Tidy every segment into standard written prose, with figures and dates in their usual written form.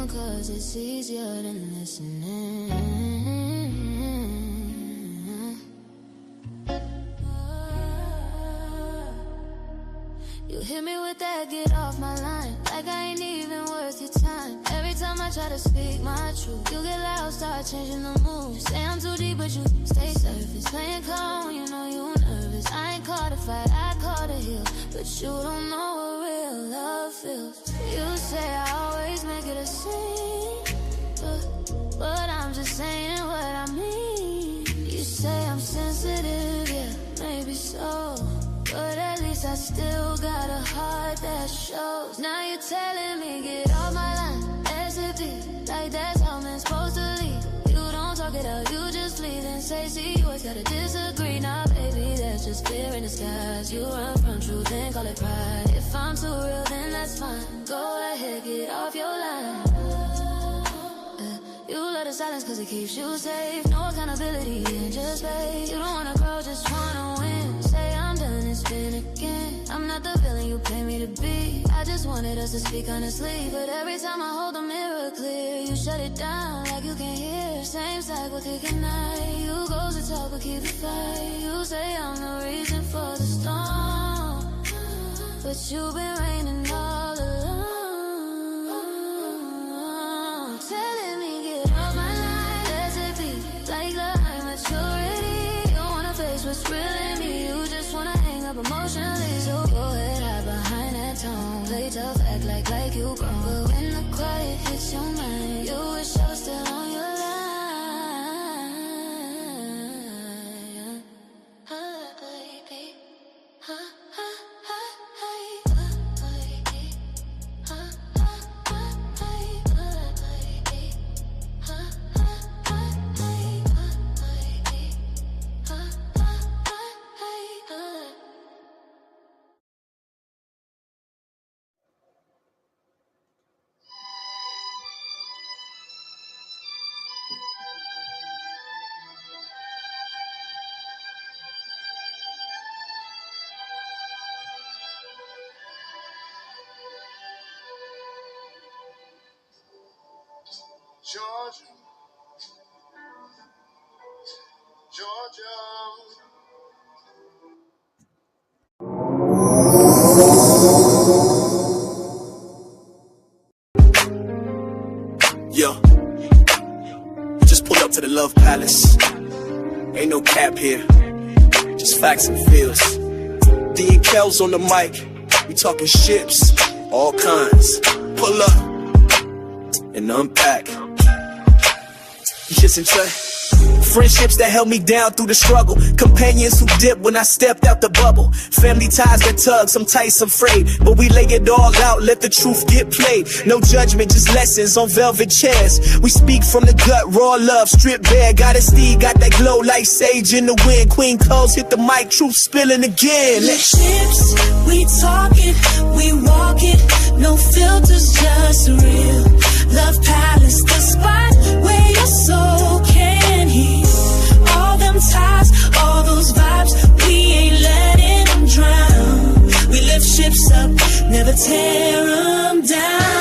'cause it's easier than listening. You hit me with that, get off my line, like I ain't even worth your time. Every time I try to speak my truth, you get loud, start changing the mood. You say I'm too deep, but you stay surface. Playing calm when you know you nervous. I ain't caught a fight, I caught a heal, but you don't know what real love feels. You say I always make it a scene, but I'm just saying what I mean. You say I'm sensitive, yeah, maybe so, but at least I still got a heart that shows. Now you're telling me get off my line, SFD, like that's how I'm supposed to leave. You don't talk it out, you just leave and say, see, you always gotta disagree. Nah, baby, that's just fear in disguise. You run from truth and call it pride. If I'm too real, then that's fine. Go ahead, get off your line. You love the silence 'cause it keeps you safe. No accountability and just pay. You don't wanna grow, just wanna win. Say I'm done, it's been again. I'm not the villain you pay me to be. I just wanted us to speak honestly, but every time I hold the mirror clear, you shut it down like you can't hear. Same cycle, kicking night. You go to talk but keep it fight. You say I'm the reason for the storm, but you've been raining all along. Telling me get off my line, let it be like the maturity. You don't wanna face what's real in me, you just wanna hang up emotionally. So go ahead, hide behind that tone, play tough, act like you grown. But when the quiet hits your mind, you wish I was still on your line. Baby, Georgia, Georgia. Yo, just pull up to the Love Palace. Ain't no cap here, just facts and feels. D and Kellz on the mic, we talking ships, all kinds. Pull up and unpack. Just enjoy. Friendships that held me down through the struggle. Companions who dipped when I stepped out the bubble. Family ties that tug, some tight, some frayed. But we lay it all out, let the truth get played. No judgment, just lessons on velvet chairs. We speak from the gut, raw love, stripped bare. GoddessDee got that glow like sage in the wind. Queen Kellz hit the mic, truth spilling again. Ships, we talk it, we walk it. No filters, just real. Love Palace, the spot where your soul can heal. All them ties, all those vibes, we ain't letting them drown. We lift ships up, never tear them down.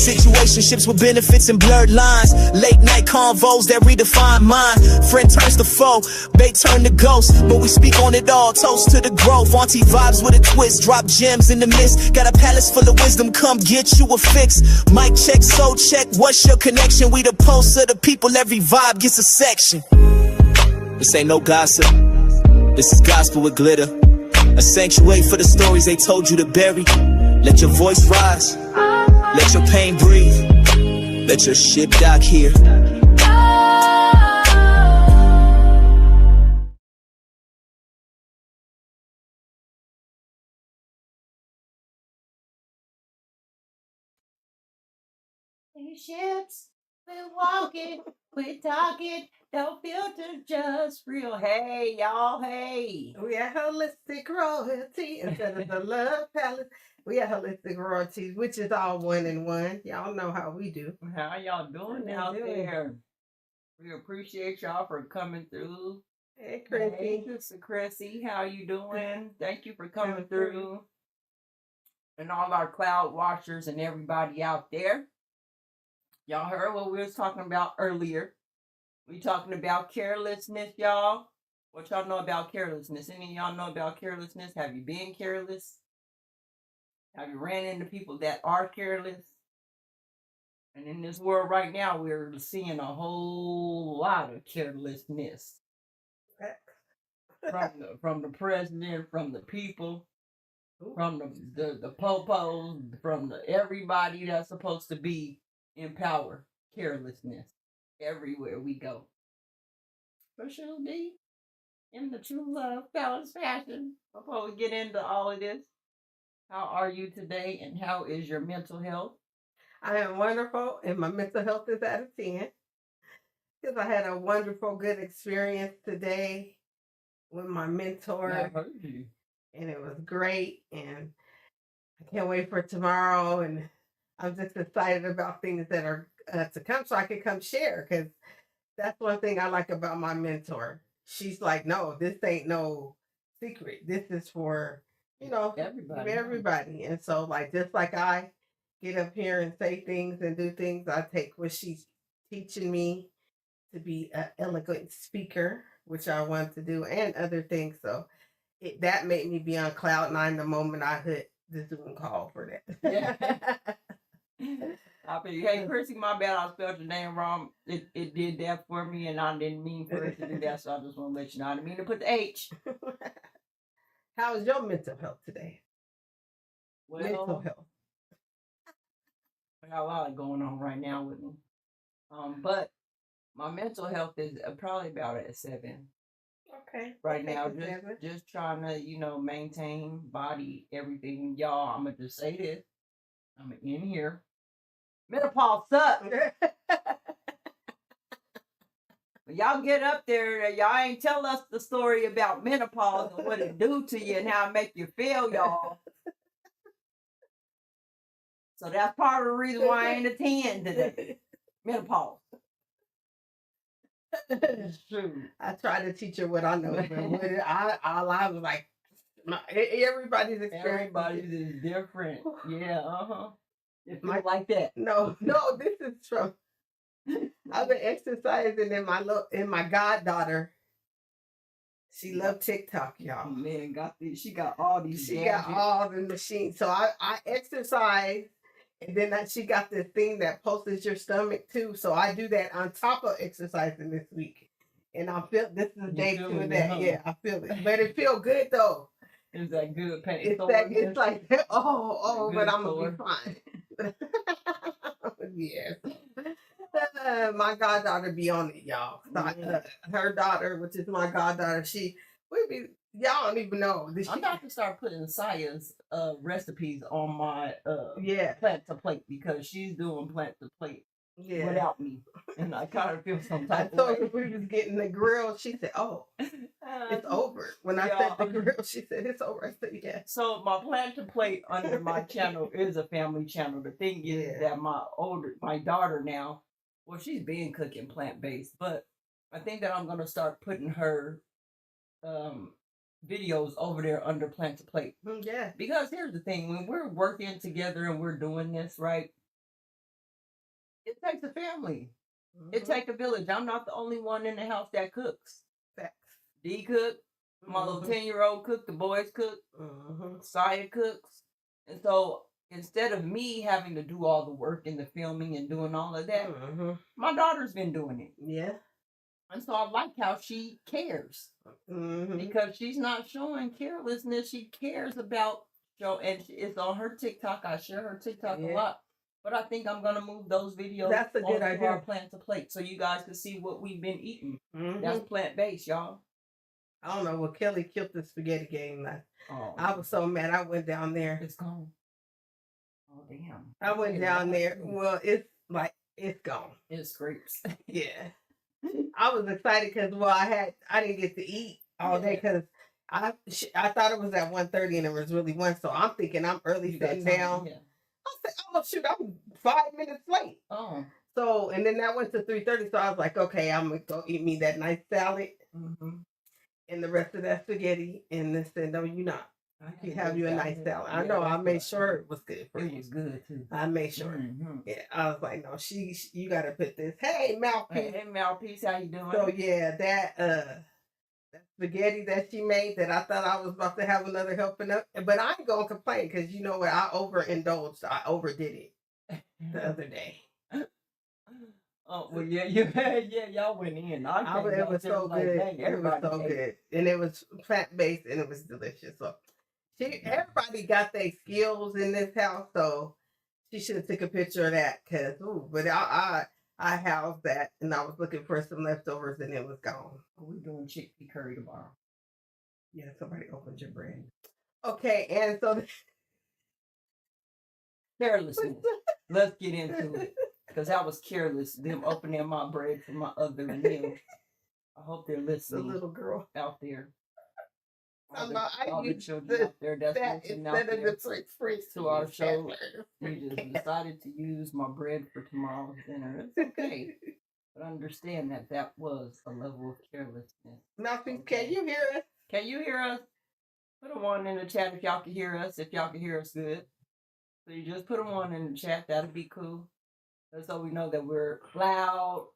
Situationships with benefits and blurred lines. Late night convos that redefine mine. Friend turns to foe, bait turn to ghost. But we speak on it all, toast to the growth. Auntie vibes with a twist, drop gems in the mist. Got a palace full of wisdom, come get you a fix. Mic check, soul check, what's your connection? We the pulse of the people, every vibe gets a section. This ain't no gossip, this is gospel with glitter. A sanctuary for the stories they told you to bury. Let your voice rise, let your pain breathe, let your ship dock here. Ships, we're walking, we're talking, no filter, just real. Hey, y'all, hey. We are holistic royalty instead of the Love Palace. We are holistic royalties, which is all one in one. Y'all know how we do. How y'all doing out there? We appreciate y'all for coming through. Hey, Chrissy. Hey, Sister Chrissy, how you doing? Thank you for coming through. And all our cloud watchers and everybody out there. Y'all heard what we was talking about earlier. We talking about carelessness, y'all. What y'all know about carelessness? Any of y'all know about carelessness? Have you been careless? Have you ran into people that are careless? And in this world right now, we're seeing a whole lot of carelessness from the president, from the people, from the popos, from the everybody that's supposed to be in power. Carelessness everywhere we go. For sure, D. In the true love balance fashion. Before we get into all of this, how are you today, and how is your mental health? I am wonderful, and my mental health is at a 10. Because I had a wonderful, good experience today with my mentor. I heard you. And it was great. And I can't wait for tomorrow. And I'm just excited about things that are to come so I can come share. Because that's one thing I like about my mentor. She's like, no, this ain't no secret. This is for, everybody. And so, like, just like I get up here and say things and do things, I take what she's teaching me to be an eloquent speaker, which I want to do, and other things. So that made me be on cloud nine the moment I hit the Zoom call for that. Yeah. Hey, Chrissy, my bad. I spelled your name wrong. It did that for me, and I didn't mean for it to do that, so I just want to let you know. I didn't mean to put the H. How is your mental health today? Well, mental health. I got a lot going on right now with me. But my mental health is probably about at 7. Okay. Right now, just trying to, maintain body, everything. Y'all, I'm going to just say this. I'm in here. Menopause sucks. Y'all get up there. Y'all ain't tell us the story about menopause and what it do to you and how it make you feel, y'all. So that's part of the reason why I ain't attend today. Menopause. It's true. I try to teach her what I know, but I was like, everybody's experience. Everybody's is different. Yeah, It's like that. No, this is from. I've been exercising in my goddaughter. She loved TikTok, y'all. Man, she got all these. She got all the machines. So I exercise, and then she got this thing that pulses your stomach too. So I do that on top of exercising this week, and I feel this is day 2 of that. Huh? Yeah, I feel it, but it feels good though. Is that good pain? It's like but I'm gonna be fine. Yes. My goddaughter be on it, y'all. Her daughter, which is my goddaughter, y'all don't even know. I'm about to start putting Saya's recipes on my plant to plate, because she's doing plant to plate without me, and I kind of feel some type of way. I told her we was getting the grill. She said, "Oh, it's over." When I said the grill, she said, "It's over." I said, "Yeah." So my plant to plate under my channel is a family channel. The thing is that my daughter now, well, she's been cooking plant-based, but I think that I'm gonna start putting her videos over there under plant to plate. Yeah. Because here's the thing: when we're working together and we're doing this, right? It takes a family. Mm-hmm. It takes a village. I'm not the only one in the house that cooks. Facts. D cook. My little 10-year-old cook. The boys cook. Saya cooks. And so instead of me having to do all the work and the filming and doing all of that, my daughter's been doing it. Yeah. And so I like how she cares. Because she's not showing carelessness. She cares about and it's on her TikTok. I share her TikTok a lot. But I think I'm going to move those videos That's a good idea. Our plant to plate, so you guys can see what we've been eating. That's plant-based, y'all. I don't know. Well, Kelly killed the spaghetti game. I was so mad. I went down there. It's gone. Oh, damn. I went down there. Well, it's gone. It's scrapes. Yeah. I was excited because, I didn't get to eat all day because I thought it was at 1:30 and it was really 1. So I'm thinking I'm early sitting down. Yeah. I said, "Oh shoot, I'm 5 minutes late." Oh. So, and then that went to 3:30. So I was like, "Okay, I'm gonna go eat me that nice salad and the rest of that spaghetti." And they said, "No, you're not." I You had have you a good nice salad. salad. I Yeah, know. I that's made what sure it was good for It you. was good too. I made sure. Mhm. Yeah, I was like, no, you got to put this. Hey, mouthpiece. Hey, Mouthpiece, how you doing? So yeah, that spaghetti that she made that I thought I was about to have another helping up, but I ain't gonna complain because you know what? I overindulged. I overdid it the other day. Oh well, yeah, y'all went in. It was so like, good. dang, It was everybody so ate. good, and it was plant based, and it was delicious. So everybody got their skills in this house, so she should have took a picture of that. But I housed that, and I was looking for some leftovers, and it was gone. We're doing chickpea curry tomorrow. Yeah, somebody opened your bread. Okay, and so Carelessness. Let's get into it. Because I was careless, them opening my bread for my other meal. I hope they're the listening little girl. out there. All I the use children out there that's that listening out instead of there the French to our show. We just decided to use my bread for tomorrow's dinner. It's okay. But understand that was a level of carelessness. Mouthpiece, Okay. can you hear us? Can you hear us? Put a one in the chat if y'all can hear us. If y'all can hear us good. So you just put a one in the chat. That'll be cool. So we know that we're loud.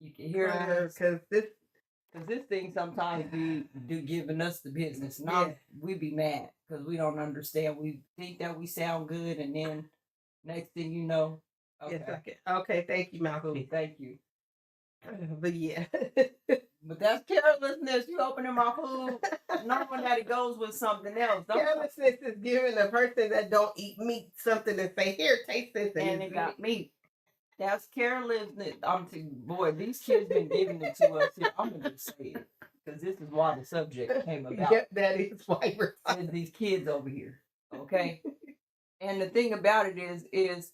You can hear us. Because this thing sometimes do giving us the business. We be mad because we don't understand. We think that we sound good, and then next thing you know, okay. Okay, thank you, Malcolm. Thank you. But yeah. But that's carelessness. You opening my food, knowing that it goes with something else. Carelessness is giving a person that don't eat meat something to say, here, taste this. And it got meat. That's carelessness. Boy, these kids been giving it to us here. I'm gonna just say it because this is why the subject came about. Yep, that is why we're talking. These kids over here, okay? And the thing about it is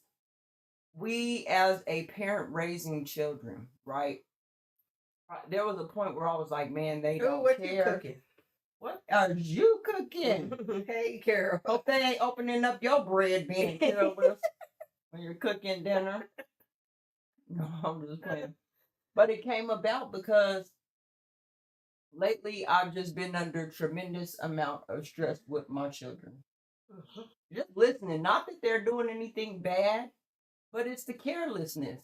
we as a parent raising children, right? There was a point where I was like, man, they don't what care. You cooking? What are you cooking? Hey, Carol. Hope they ain't opening up your bread being careless when you're cooking dinner. No, I'm just playing. But it came about because lately I've just been under tremendous amount of stress with my children. Just listening. Not that they're doing anything bad, but it's the carelessness.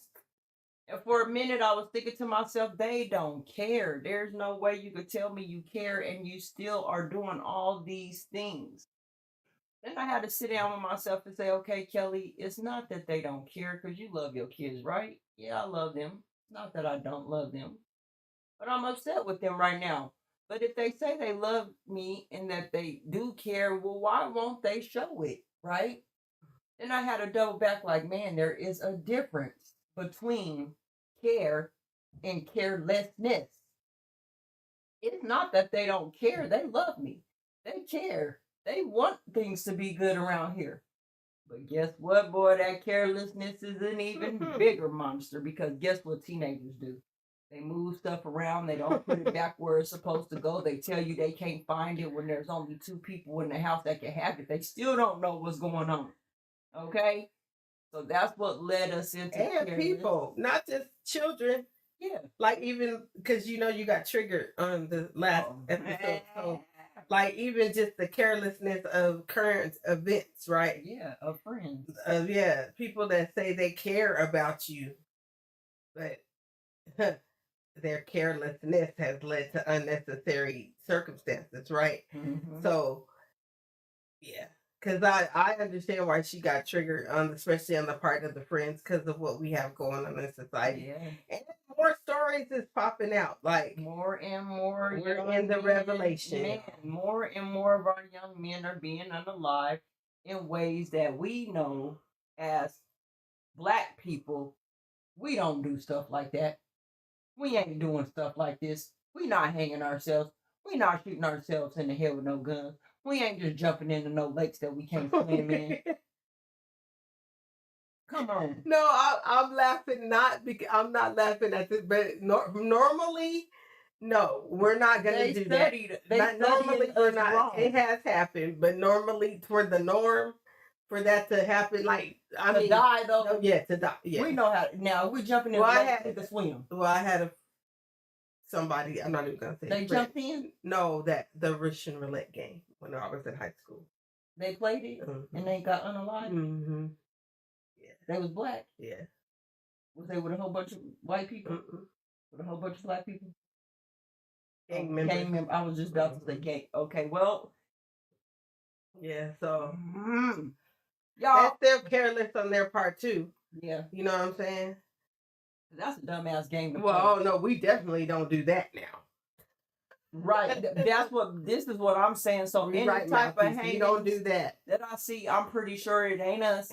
And for a minute I was thinking to myself, they don't care. There's no way you could tell me you care and you still are doing all these things. Then I had to sit down with myself and say, okay, Kelly, it's not that they don't care because you love your kids, right? Yeah, I love them. Not that I don't love them. But I'm upset with them right now. But if they say they love me and that they do care, well, why won't they show it, right? Then I had to double back like, man, there is a difference between care and carelessness. It's not that they don't care. They love me. They care. They want things to be good around here. But guess what, boy? That carelessness is an even bigger monster because guess what teenagers do? They move stuff around. They don't put it back where it's supposed to go. They tell you they can't find it when there's only 2 people in the house that can have it. They still don't know what's going on. Okay? So that's what led us into people, not just children. Yeah. Like even because you got triggered on the last episode. So like even just the carelessness of current events, right? Yeah, of friends. People that say they care about you, but their carelessness has led to unnecessary circumstances, right? Mm-hmm. So, yeah. Because I understand why she got triggered, especially on the part of the friends, because of what we have going on in society. Yeah. And more stories is popping out. Like more and more. We're in the revelation. Man, more and more of our young men are being unalived in ways that we know as Black people, we don't do stuff like that. We ain't doing stuff like this. We not hanging ourselves. We not shooting ourselves in the head with no guns. We ain't just jumping into no lakes that we can't swim in. Come on. No, I'm laughing not because I'm not laughing at this, but normally, no, we're not gonna do that. Normally, we're not. Wrong. It has happened, but normally, for the norm, for that to happen, like to die though. No, to die. Yeah, we know how. Now we jumping in the lake to swim. Well, I had somebody, I'm not even gonna say They jumped in. No, that the Russian roulette game when I was in high school. They played it and they got unalived. Mm-hmm. Yeah. They was black. Yeah. Was they with a whole bunch of white people? With a whole bunch of black people? Gang members. I was just about to say gang. Okay, well. Yeah, so y'all, that's their careless on their part too. Yeah. You know what I'm saying? That's a dumbass game to play. Oh no, we definitely don't do that now. Right. This is what I'm saying. So any type of hanging, you don't do that. That I see, I'm pretty sure it ain't us.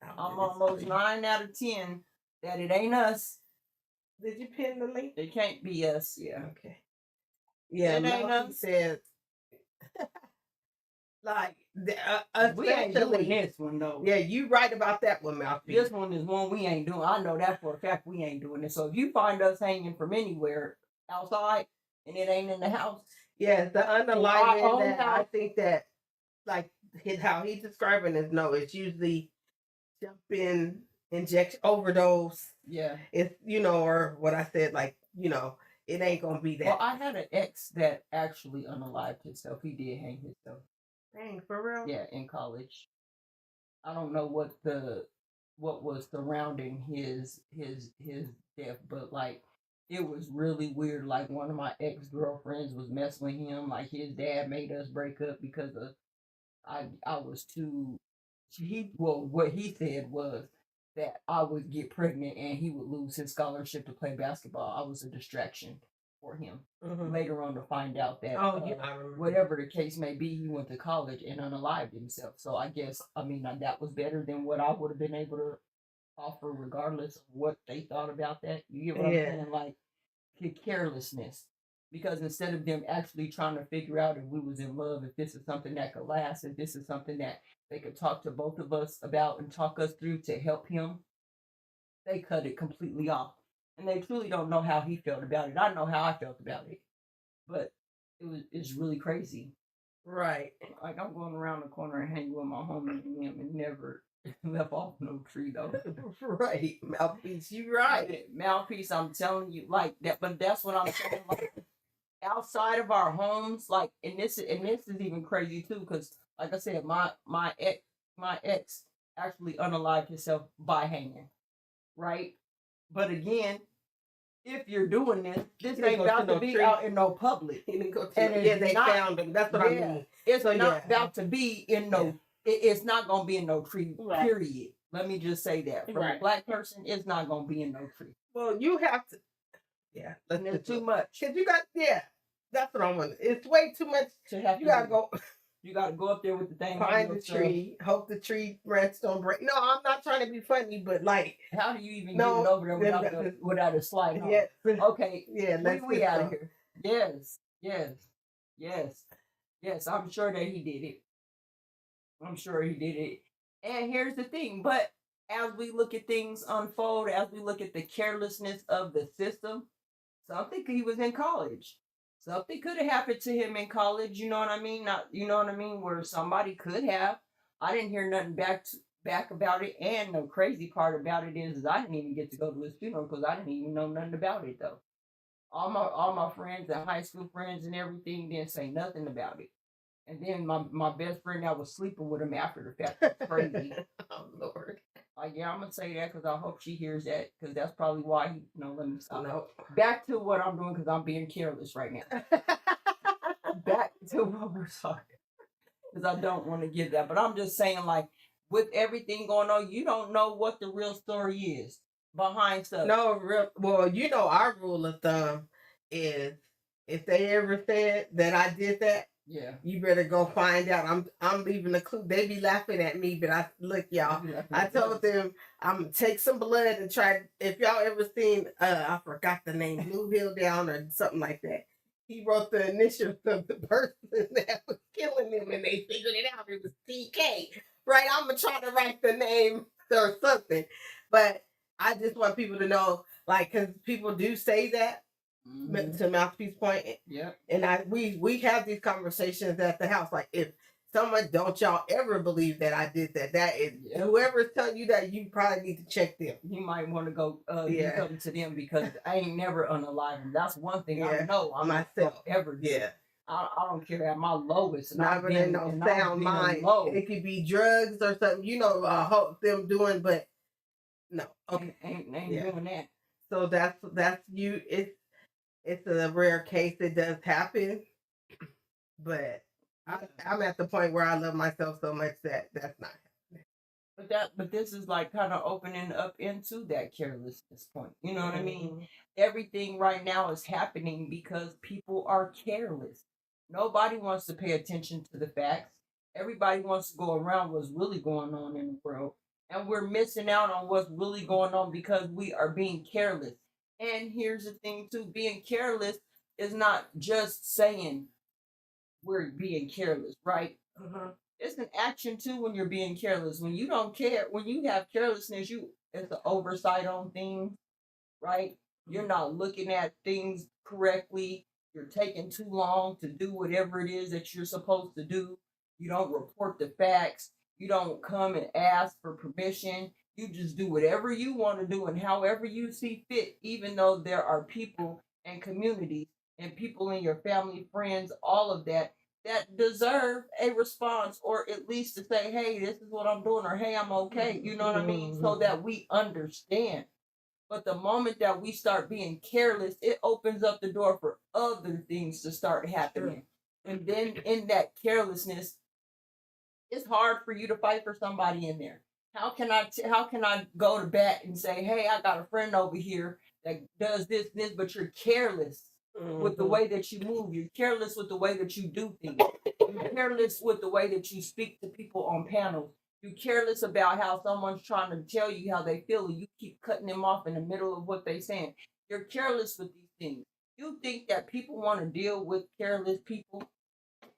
I'm almost 9 out of 10 that it ain't us. Did you pin the link? It can't be us. Yeah. Okay. Yeah, it ain't us. Said like we ain't doing this one though. Yeah, you right about that one, Mouthpiece. This one is one we ain't doing. I know that for a fact. We ain't doing it. So if you find us hanging from anywhere outside and it ain't in the house, yeah, the unalignment. I think that like how he's describing is it's usually jump in, injection, overdose. Yeah, it's or what I said, like it ain't gonna be that. Well, I had an ex that actually unalived himself. He did hang himself. Dang, for real? Yeah, in college. I don't know what was surrounding his death, but like it was really weird. Like one of my ex-girlfriends was messing with him. Like his dad made us break up because of I was too. What he said was that I would get pregnant and he would lose his scholarship to play basketball. I was a distraction for him. Later on to find out that whatever the case may be, he went to college and unalived himself. So I guess, that was better than what I would have been able to offer regardless of what they thought about that. You get what I'm saying? Like carelessness. Because instead of them actually trying to figure out if we was in love, if this is something that could last, if this is something that they could talk to both of us about and talk us through to help him, they cut it completely off. And they truly don't know how he felt about it. I know how I felt about it. But it's really crazy. Right. Like I'm going around the corner and hanging with my homie and him and never left off no tree though. Right. Mouthpiece, you right. Mouthpiece, I'm telling you, like that, but that's what I'm saying. Like outside of our homes, like and this is even crazy too, because like I said, my ex actually unalived himself by hanging. Right? But again, if you're doing this ain't about to be out in no public. They found him. That's what I mean. It's not about to be in no. It's not gonna be in no tree. Right. Period. Let me just say that from a black person, it's not gonna be in no tree. Well, you have to. Yeah, it's too much. Cause you got that's what I'm wondering. It's way too much to have. You gotta go. You got to go up there with the thing. Find the tree. Hope the tree branch don't break. No, I'm not trying to be funny, but like, how do you even get it over there without a slide? Yeah. Okay. Yeah. We out of here. Yes. I'm sure that he did it. And here's the thing. But as we look at things unfold, as we look at the carelessness of the system, something he was in college. Something could have happened to him in college, you know what I mean? Where somebody could have. I didn't hear nothing back about it. And the crazy part about it is I didn't even get to go to his funeral because I didn't even know nothing about it though. All my friends and high school friends and everything didn't say nothing about it. And then my best friend that was sleeping with him after the fact was crazy. Oh Lord. Like, yeah, I'm gonna say that because I hope she hears that because that's probably why he. Let me stop. No. Back to what I'm doing because I'm being careless right now. Back to what we're talking because I don't want to give that, but I'm just saying, like, with everything going on, you don't know what the real story is behind stuff. No, well, our rule of thumb is if they ever said that I did that. Yeah, you better go find out. I'm leaving a clue. They be laughing at me, but look, y'all. I told them I'm gonna take some blood and try. If y'all ever seen, I forgot the name, Blue Hill Down or something like that. He wrote the initials of the person that was killing him, and they figured it out. It was TK, right? I'm gonna try to write the name or something, but I just want people to know, like, because people do say that. Mm-hmm. To Mouthpiece point, yeah, and we have these conversations at the house. Like if someone, don't y'all ever believe that I did that. That is, whoever's telling you that, you probably need to check them. You might want to go do something to them, because I ain't never unalive them. That's one thing I know I'm myself not ever do. Yeah. I don't care at my lowest. And Not even in no sound mind. Low. It could be drugs or something, you know, them doing, but no. Okay. Ain't doing that. So that's you. It's a rare case. It does happen, but I'm at the point where I love myself so much that that's not happening. But this is like kind of opening up into that carelessness point. You know what I mean? Everything right now is happening because people are careless. Nobody wants to pay attention to the facts. Everybody wants to go around what's really going on in the world. And we're missing out on what's really going on because we are being careless. And here's the thing too, being careless is not just saying we're being careless, right? It's an action too when you're being careless. When you don't care, when you have carelessness, it's an oversight on things, right? You're not looking at things correctly. You're taking too long to do whatever it is that you're supposed to do. You don't report the facts. You don't come and ask for permission. You just do whatever you want to do and however you see fit, even though there are people and communities and people in your family, friends, all of that deserve a response, or at least to say, hey, this is what I'm doing, or hey, I'm okay. You know what I mean? So that we understand. But the moment that we start being careless, it opens up the door for other things to start happening. And then in that carelessness, it's hard for you to fight for somebody in there. How can I go to bat and say, hey, I got a friend over here that does this, but you're careless with the way that you move. You're careless with the way that you do things. You're careless with the way that you speak to people on panels. You're careless about how someone's trying to tell you how they feel, and you keep cutting them off in the middle of what they're saying. You're careless with these things. You think that people want to deal with careless people?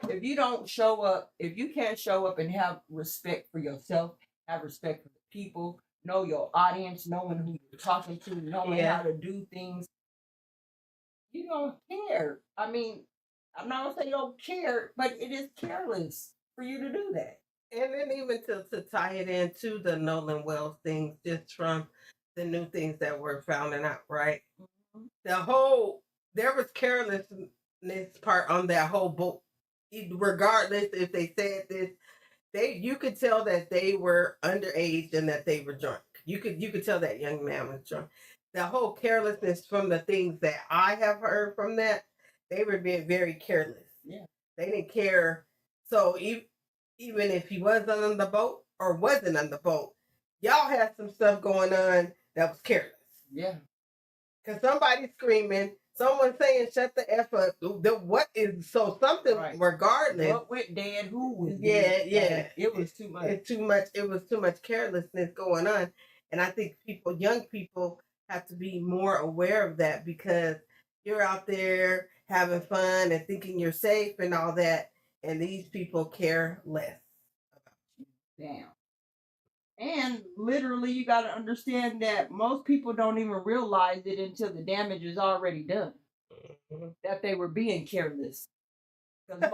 If you don't show up, if you can't show up and have respect for yourself, have respect for the people, know your audience, knowing who you're talking to, knowing how to do things, you don't care. I mean, I'm not going to say you don't care, but it is careless for you to do that. And then even to tie it into the Nolan Wells things, just from the new things that we're finding out, right? There was carelessness part on that whole boat. Regardless if they said this, you could tell that they were underage and that they were drunk. You could tell that young man was drunk. The whole carelessness from the things that I have heard from that, they were being very careless. Yeah. They didn't care. So even if he wasn't on the boat or wasn't on the boat, y'all had some stuff going on that was careless. Yeah. Because somebody's screaming, someone saying, shut the F up. What is, so something, regardless. What went dead, who was dead? Yeah. It was too much. It was too much carelessness going on. And I think young people have to be more aware of that, because you're out there having fun and thinking you're safe and all that. And these people care less about you. Damn. And literally, you got to understand that most people don't even realize it until the damage is already done. That they were being careless. Because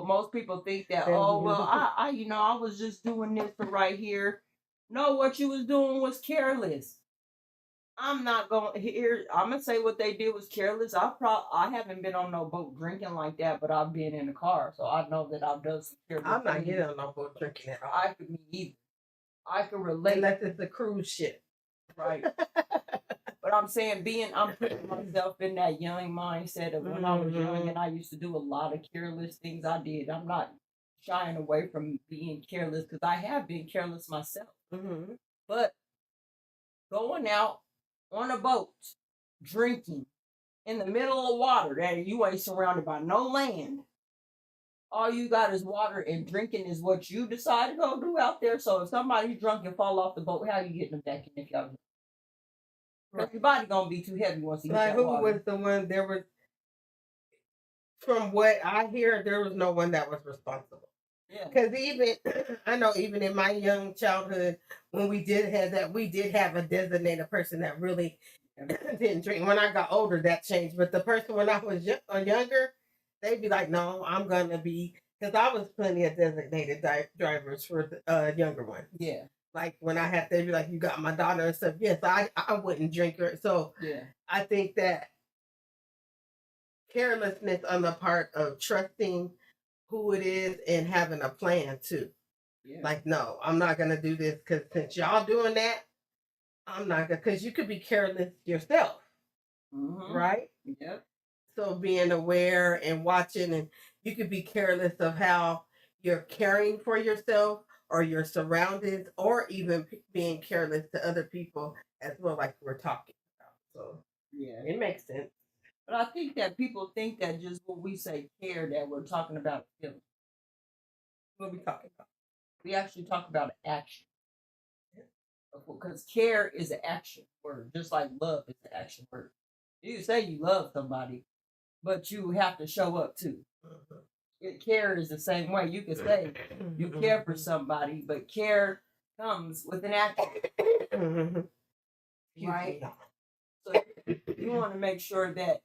most people think that, oh, well, I was just doing this right here. No, what you was doing was careless. I'm not going here. I'm gonna say what they did was careless. I haven't been on no boat drinking like that, but I've been in the car, so I know that I've done some careless. I'm not getting on no boat drinking at all. I could be either. I can relate. Unless it's a cruise ship, right? But I'm saying, I'm putting myself in that young mindset of when I was young, and I used to do a lot of careless things. I did. I'm not shying away from being careless, because I have been careless myself. But going out on a boat, drinking in the middle of water that you ain't surrounded by no land. All you got is water, and drinking is what you decide to go do out there. So if somebody's drunk and fall off the boat, how you getting them back in if y'all? Because your body gonna be too heavy once you get that water. Who was the one? There was, from what I hear, there was no one that was responsible. Yeah. Because even in my young childhood, when we did have that, we did have a designated person that really didn't drink. When I got older, that changed. But the person when I was younger, they'd be like, no, I'm going to be Because I was plenty of designated drivers for the younger ones. Yeah. Like when I had to be like, you got my daughter and stuff. Yes, I wouldn't drink her. So Yeah. I think that carelessness on the part of trusting who it is and having a plan too. Yeah. Like, no, I'm not gonna do this because since y'all doing that, I'm not gonna. Because you could be careless yourself, right? Yep. So being aware and watching, and you could be careless of how you're caring for yourself or your surroundings, or even being careless to other people as well, like we're talking about. So yeah, it makes sense. But I think that people think that just when we say care, that we're talking about feelings. What are we talking about? We actually talk about action. Because care is an action word, just like love is an action word. You say you love somebody, but you have to show up too. Care is the same way. You can say you care for somebody, but care comes with an action. Right? So you want to make sure that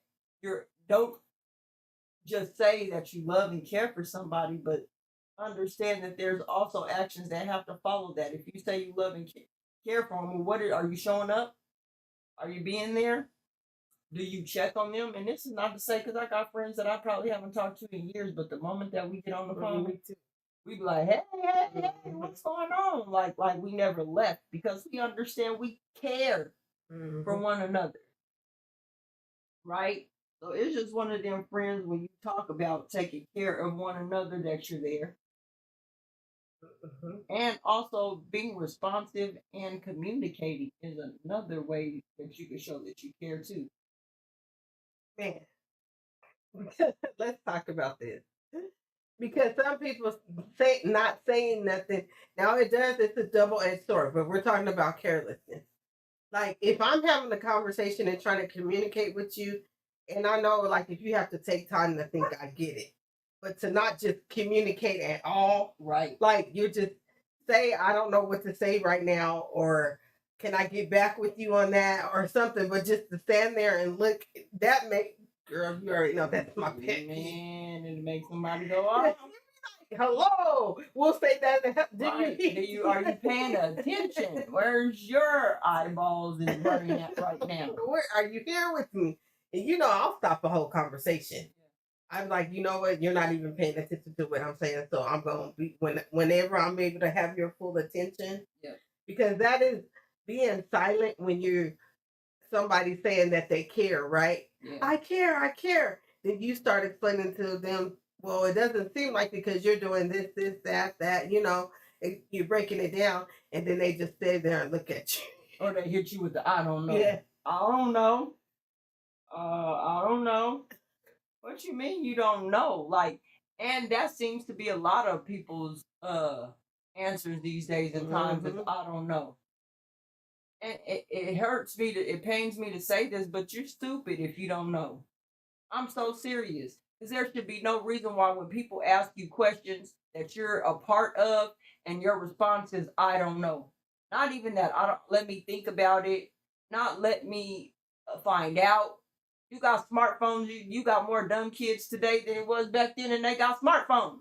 don't just say that you love and care for somebody, but understand that there's also actions that have to follow that. If you say you love and care for them, well, are you showing up? Are you being there? Do you check on them? And this is not to say, because I got friends that I probably haven't talked to in years, but the moment that we get on the phone, we be like, hey, what's going on? Like we never left, because we understand we care for one another. Right? So it's just one of them friends when you talk about taking care of one another that you're there. And also being responsive and communicating is another way that you can show that you care too. Man, let's talk about this. Because some people say not saying nothing. Now it's a double-edged sword, but we're talking about carelessness. Like if I'm having a conversation and trying to communicate with you, and I know like if you have to take time to think, I get it. But to not just communicate at all, right? Like you just say, I don't know what to say right now, or can I get back with you on that or something, but just to stand there and look, that make girl, you already know that's my pet. Man, it makes somebody go off. Hello, we'll say that. Are you paying attention? Where's your eyeballs and running at right now? Where are you here with me? And you know, I'll stop a whole conversation. I'm like, you know what? You're not even paying attention to what I'm saying. So I'm going to be, whenever I'm able to have your full attention, because that is being silent when you're somebody saying that they care, right? Yeah. I care. Then you start explaining to them, well, it doesn't seem like because you're doing this, that, you know, you're breaking it down. And then they just stay there and look at you. Or they hit you with the, I don't know. Yeah. I don't know. I don't know. What you mean you don't know? Like, and that seems to be a lot of people's answers these days and times is I don't know. And it hurts me it pains me to say this, but you're stupid if you don't know. I'm so serious. Because there should be no reason why when people ask you questions that you're a part of and your response is I don't know. Not even that. Let me think about it. Not let me find out. You got smartphones. You got more dumb kids today than it was back then, and they got smartphones.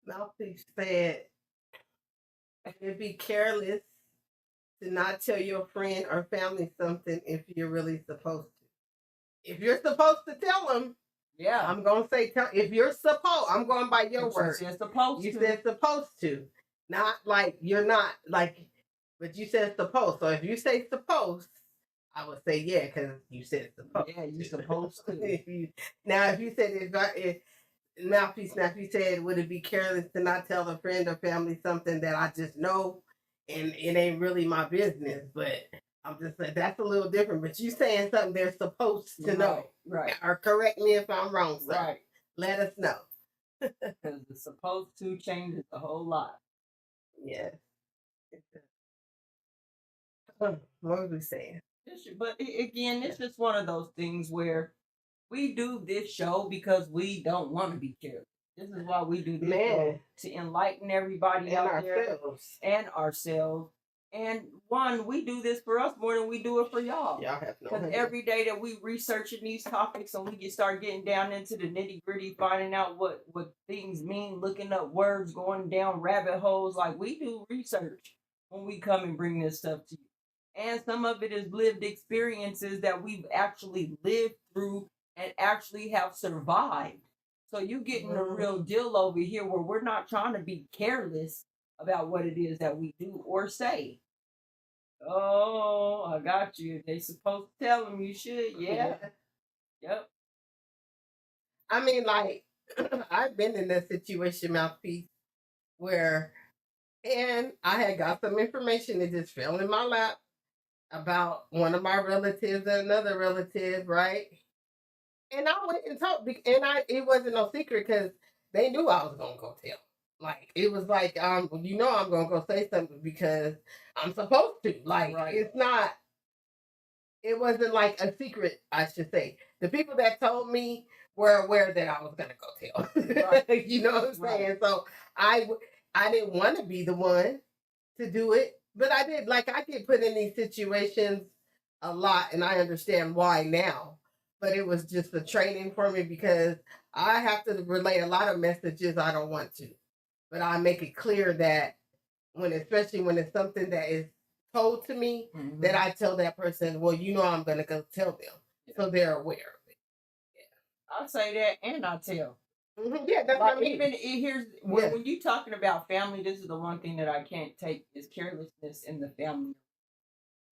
Mouthpiece said, "It'd be careless to not tell your friend or family something if you're really supposed to. If you're supposed to tell them, I'm gonna say tell. If you're supposed, I'm going by your word. You said supposed. You said supposed to, not like you're not like, but you said supposed. So if you say supposed." I would say because you said supposed. Yeah, you're supposed to. If you said Mouthpiece, now if you said would it be careless to not tell a friend or family something that I just know and it ain't really my business, but I'm just saying that's a little different. But you saying something they're supposed to know, right? Or correct me if I'm wrong, sir. Right. Let us know. Because the supposed to changes a whole lot. Yes. What was we saying? But again, it's just one of those things where we do this show because we don't want to be careless. This is why we do this show, to enlighten everybody out there and ourselves. And one, we do this for us more than we do it for y'all. Y'all have no Because idea. every day that we researching these topics and we start getting down into the nitty gritty, finding out what things mean, looking up words, going down rabbit holes, like we do research when we come and bring this stuff to you. And some of it is lived experiences that we've actually lived through and actually have survived. So you getting the real deal over here where we're not trying to be careless about what it is that we do or say. Oh, I got you. They supposed to tell them you should. Yeah. Yep. I mean, like, I've been in that situation, Mouthpiece, where, and I had got some information that just fell in my lap about one of my relatives and another relative, right? And I went and talked, and it wasn't no secret because they knew I was gonna go tell. Like it was like, you know, I'm gonna go say something because I'm supposed to. Like it's not. It wasn't like a secret, I should say. The people that told me were aware that I was gonna go tell. Right. You know what I'm saying? So I didn't want to be the one to do it, but I did. Like I get put in these situations a lot, and I understand why now. But it was just a training for me because I have to relay a lot of messages I don't want to. But I make it clear that especially when it's something that is told to me, that I tell that person, well, you know, I'm going to go tell them. So they're aware of it. Yeah. I say that and I tell. Yeah, that's like, what I mean. Even here's when you're talking about family, this is the one thing that I can't take is carelessness in the family.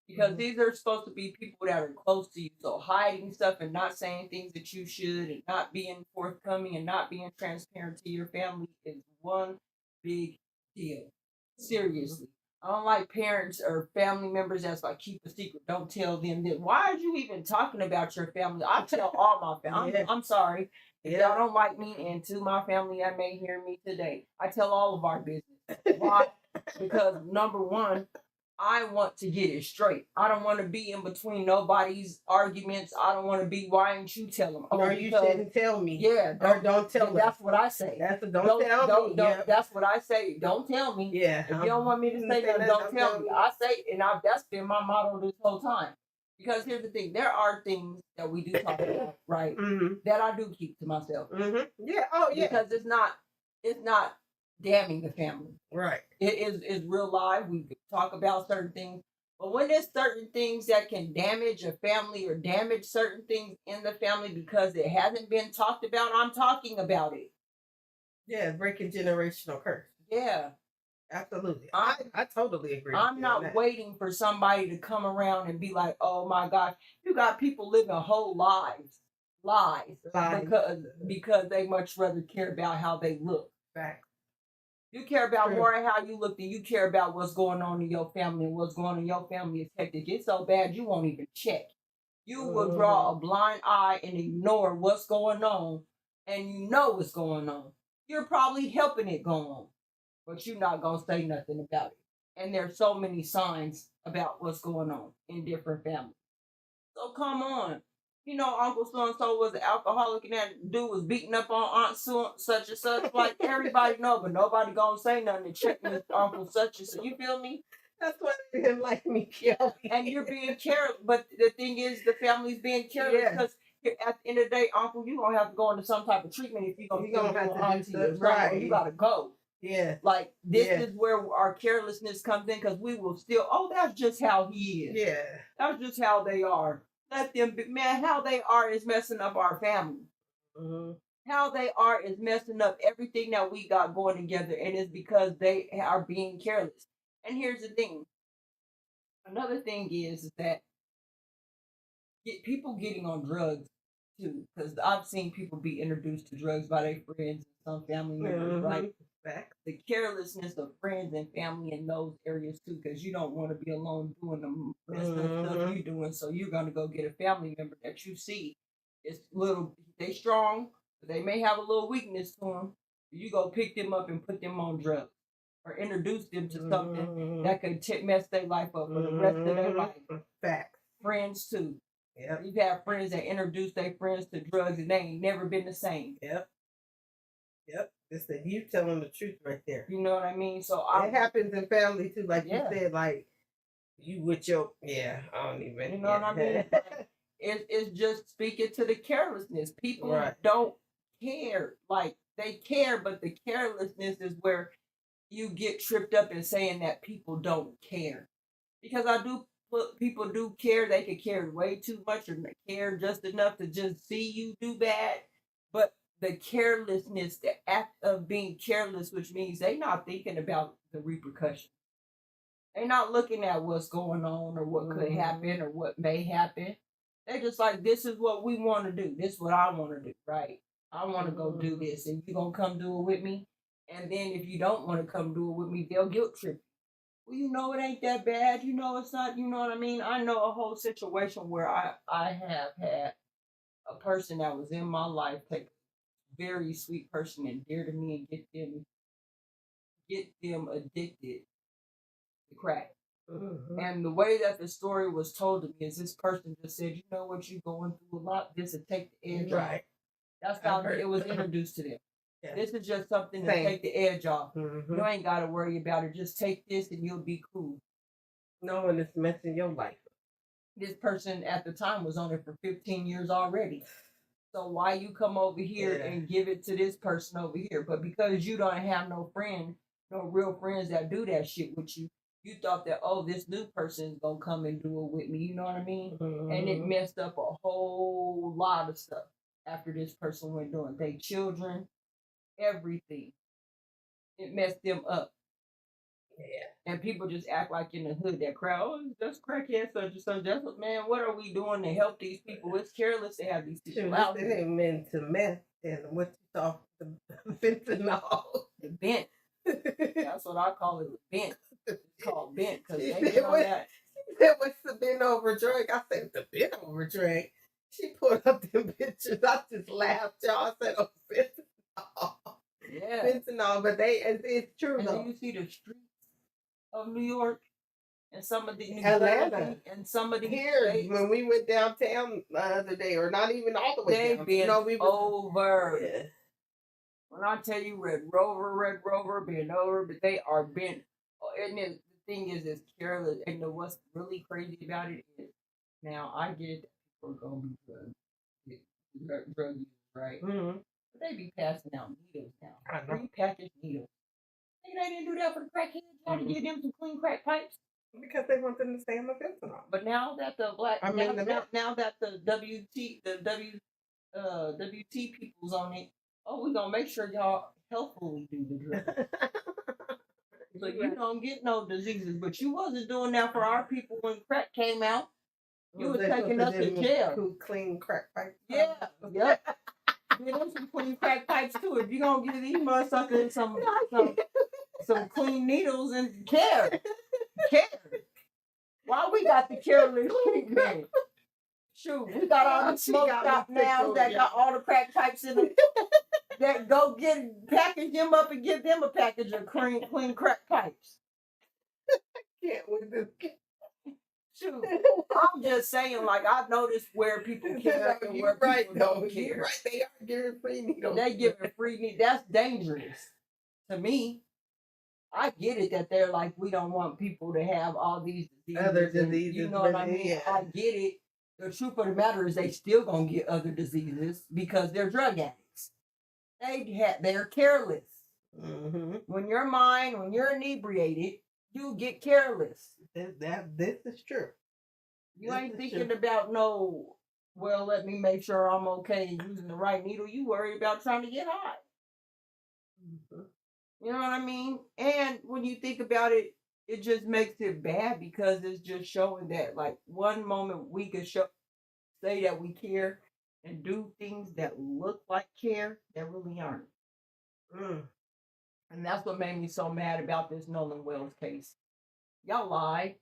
Because these are supposed to be people that are close to you. So hiding stuff and not saying things that you should and not being forthcoming and not being transparent to your family is one big deal. Seriously. I don't like parents or family members that's like, keep a secret. Don't tell them that. Why are you even talking about your family? I tell all my family. I'm sorry. If y'all don't like me and to my family that may hear me today, I tell all of our business. Why? Because number one, I want to get it straight. I don't want to be in between nobody's arguments. I don't want to be, why didn't you tell them? Or you shouldn't tell me. Yeah. Don't tell me. That's what I say. Don't tell me. That's what I say. Don't tell me. Yeah. If you don't want me to say that, don't tell me. I say, and that's been my motto this whole time. Because here's the thing. There are things that we do talk about, right? That I do keep to myself. Yeah. Oh, yeah. Because it's not damning the family. Right. It is real life. We could talk about certain things. But when there's certain things that can damage a family or damage certain things in the family because it hasn't been talked about, I'm talking about it. Yeah, breaking generational curse. Yeah. Absolutely. I totally agree. I'm not waiting for somebody to come around and be like, oh my God, you got people living whole lies because they much rather care about how they look. Fact. You care about more how you look than you care about what's going on in your family, and what's going on in your family is hectic. It's so bad you won't even check. You will draw a blind eye and ignore what's going on, and you know what's going on. You're probably helping it go on, but you're not going to say nothing about it. And there's so many signs about what's going on in different families. So come on. You know, Uncle so-and-so was an alcoholic and that dude was beating up on Aunt such and such. Like, everybody know, but nobody gonna say nothing to check with Uncle such and such. You feel me? That's why they didn't like me, Kelly. And you're being careless. But the thing is, the family's being careless because at the end of the day, Uncle, you're going to have to go into some type of treatment if you're going to have to do stuff. Right. You got to go. Yeah. Like, this is where our carelessness comes in because we will still, that's just how he is. Yeah. That's just how they are. Let them be, man, how they are is messing up our family. How they are is messing up everything that we got going together, and it's because they are being careless. And here's the thing. Another thing is that people getting on drugs too, because I've seen people be introduced to drugs by their friends and some family members, right? The carelessness of friends and family in those areas too, because you don't want to be alone doing the messed up stuff you're doing, so you're gonna go get a family member that you see is they strong, but they may have a little weakness to them. You go pick them up and put them on drugs, or introduce them to something that could mess their life up for the rest of their life. Facts. Friends too. Yeah. You've had friends that introduce their friends to drugs and they ain't never been the same. Yep. It's you telling the truth right there. You know what I mean? So it happens in family too, like you said. Like You with your I don't even. You know what I mean? It's just speaking to the carelessness. People don't care. Like, they care, but the carelessness is where you get tripped up in saying that people don't care. Because people do care. They could care way too much or care just enough to just see you do bad. But the carelessness, the act of being careless, which means they not thinking about the repercussions. They're not looking at what's going on or what could happen or what may happen. They're just like, this is what we want to do. This is what I want to do, right? I want to go do this, and you going to come do it with me? And then if you don't want to come do it with me, they'll guilt trip you. Well, you know it ain't that bad. You know it's not, you know what I mean? I know a whole situation where I have had a person that was in my life take a very sweet person and dear to me and get them addicted to crack. And the way that the story was told to me is this person just said, you know what, you're going through a lot. This will take the edge off. That's how it was introduced to them. Yeah. This is just something to take the edge off. You ain't got to worry about it. Just take this and you'll be cool. Knowing it's messing your life. This person at the time was on it for 15 years already. So why you come over here and give it to this person over here? But because you don't have no real friends that do that shit with you, you thought that, oh, this new person is going to come and do it with me. You know what I mean? And it messed up a whole lot of stuff after this person went doing. They children, everything. It messed them up. Yeah. And people just act like in the hood, that crowd, oh, that's crackhead, such and such. That's what, man, what are we doing to help these people? It's careless to have these people out there. They ain't meant to meth and what you thought, the fentanyl. The bent. That's what I call it, the bent. It's called bent because they get on that. She said, what's the bent over drink? I said, the bent over drink. She pulled up them pictures. I just laughed, y'all. I said, oh, fentanyl. Yeah. Fentanyl, but it's true, and though. And you see the streets of New York and some of the Atlanta and some of the here states, when we went downtown the other day, or not even all the way they've down. been over. Yeah. When I tell you Red Rover been over, but they are bent. And the thing is careless. And what's really crazy about it is, now I get it that people are gonna be drug users, right? But they be passing out needles now. Prepackaged needles. They didn't do that for the crackheads. You had to give them some clean crack pipes. Because they want them to stay on the fentanyl. But now that the now that the WT people's on it, oh, we're gonna make sure y'all healthfully do the drug. So you don't get no diseases. But you wasn't doing that for our people when crack came out. You was taking us to jail. Clean crack pipes. Yeah. Yep. Give them some clean crack pipes too. If you gonna give these motherfuckers some clean needles and care. Why we got the careless treatment? Shoot, we got all the smoke shop now that got all the crack pipes in them. That go package them up and give them a package of clean crack pipes. Can't with this. Shoot, I'm just saying, like, I've noticed where people care and where people don't care. You're right, they are giving free needles. They giving free needles. That's dangerous to me. I get it that they're like, we don't want people to have all these diseases. Other diseases. You know what I mean? Yeah. I get it. The truth of the matter is they still gonna get other diseases because they're drug addicts. They're careless. When you're inebriated, you get careless. This is true. You ain't thinking about well, let me make sure I'm okay using the right needle. You worried about trying to get high. You know what I mean? And when you think about it, it just makes it bad because it's just showing that, like, one moment we could say that we care and do things that look like care that really aren't. And that's what made me so mad about this Nolan Wells case. Y'all lied.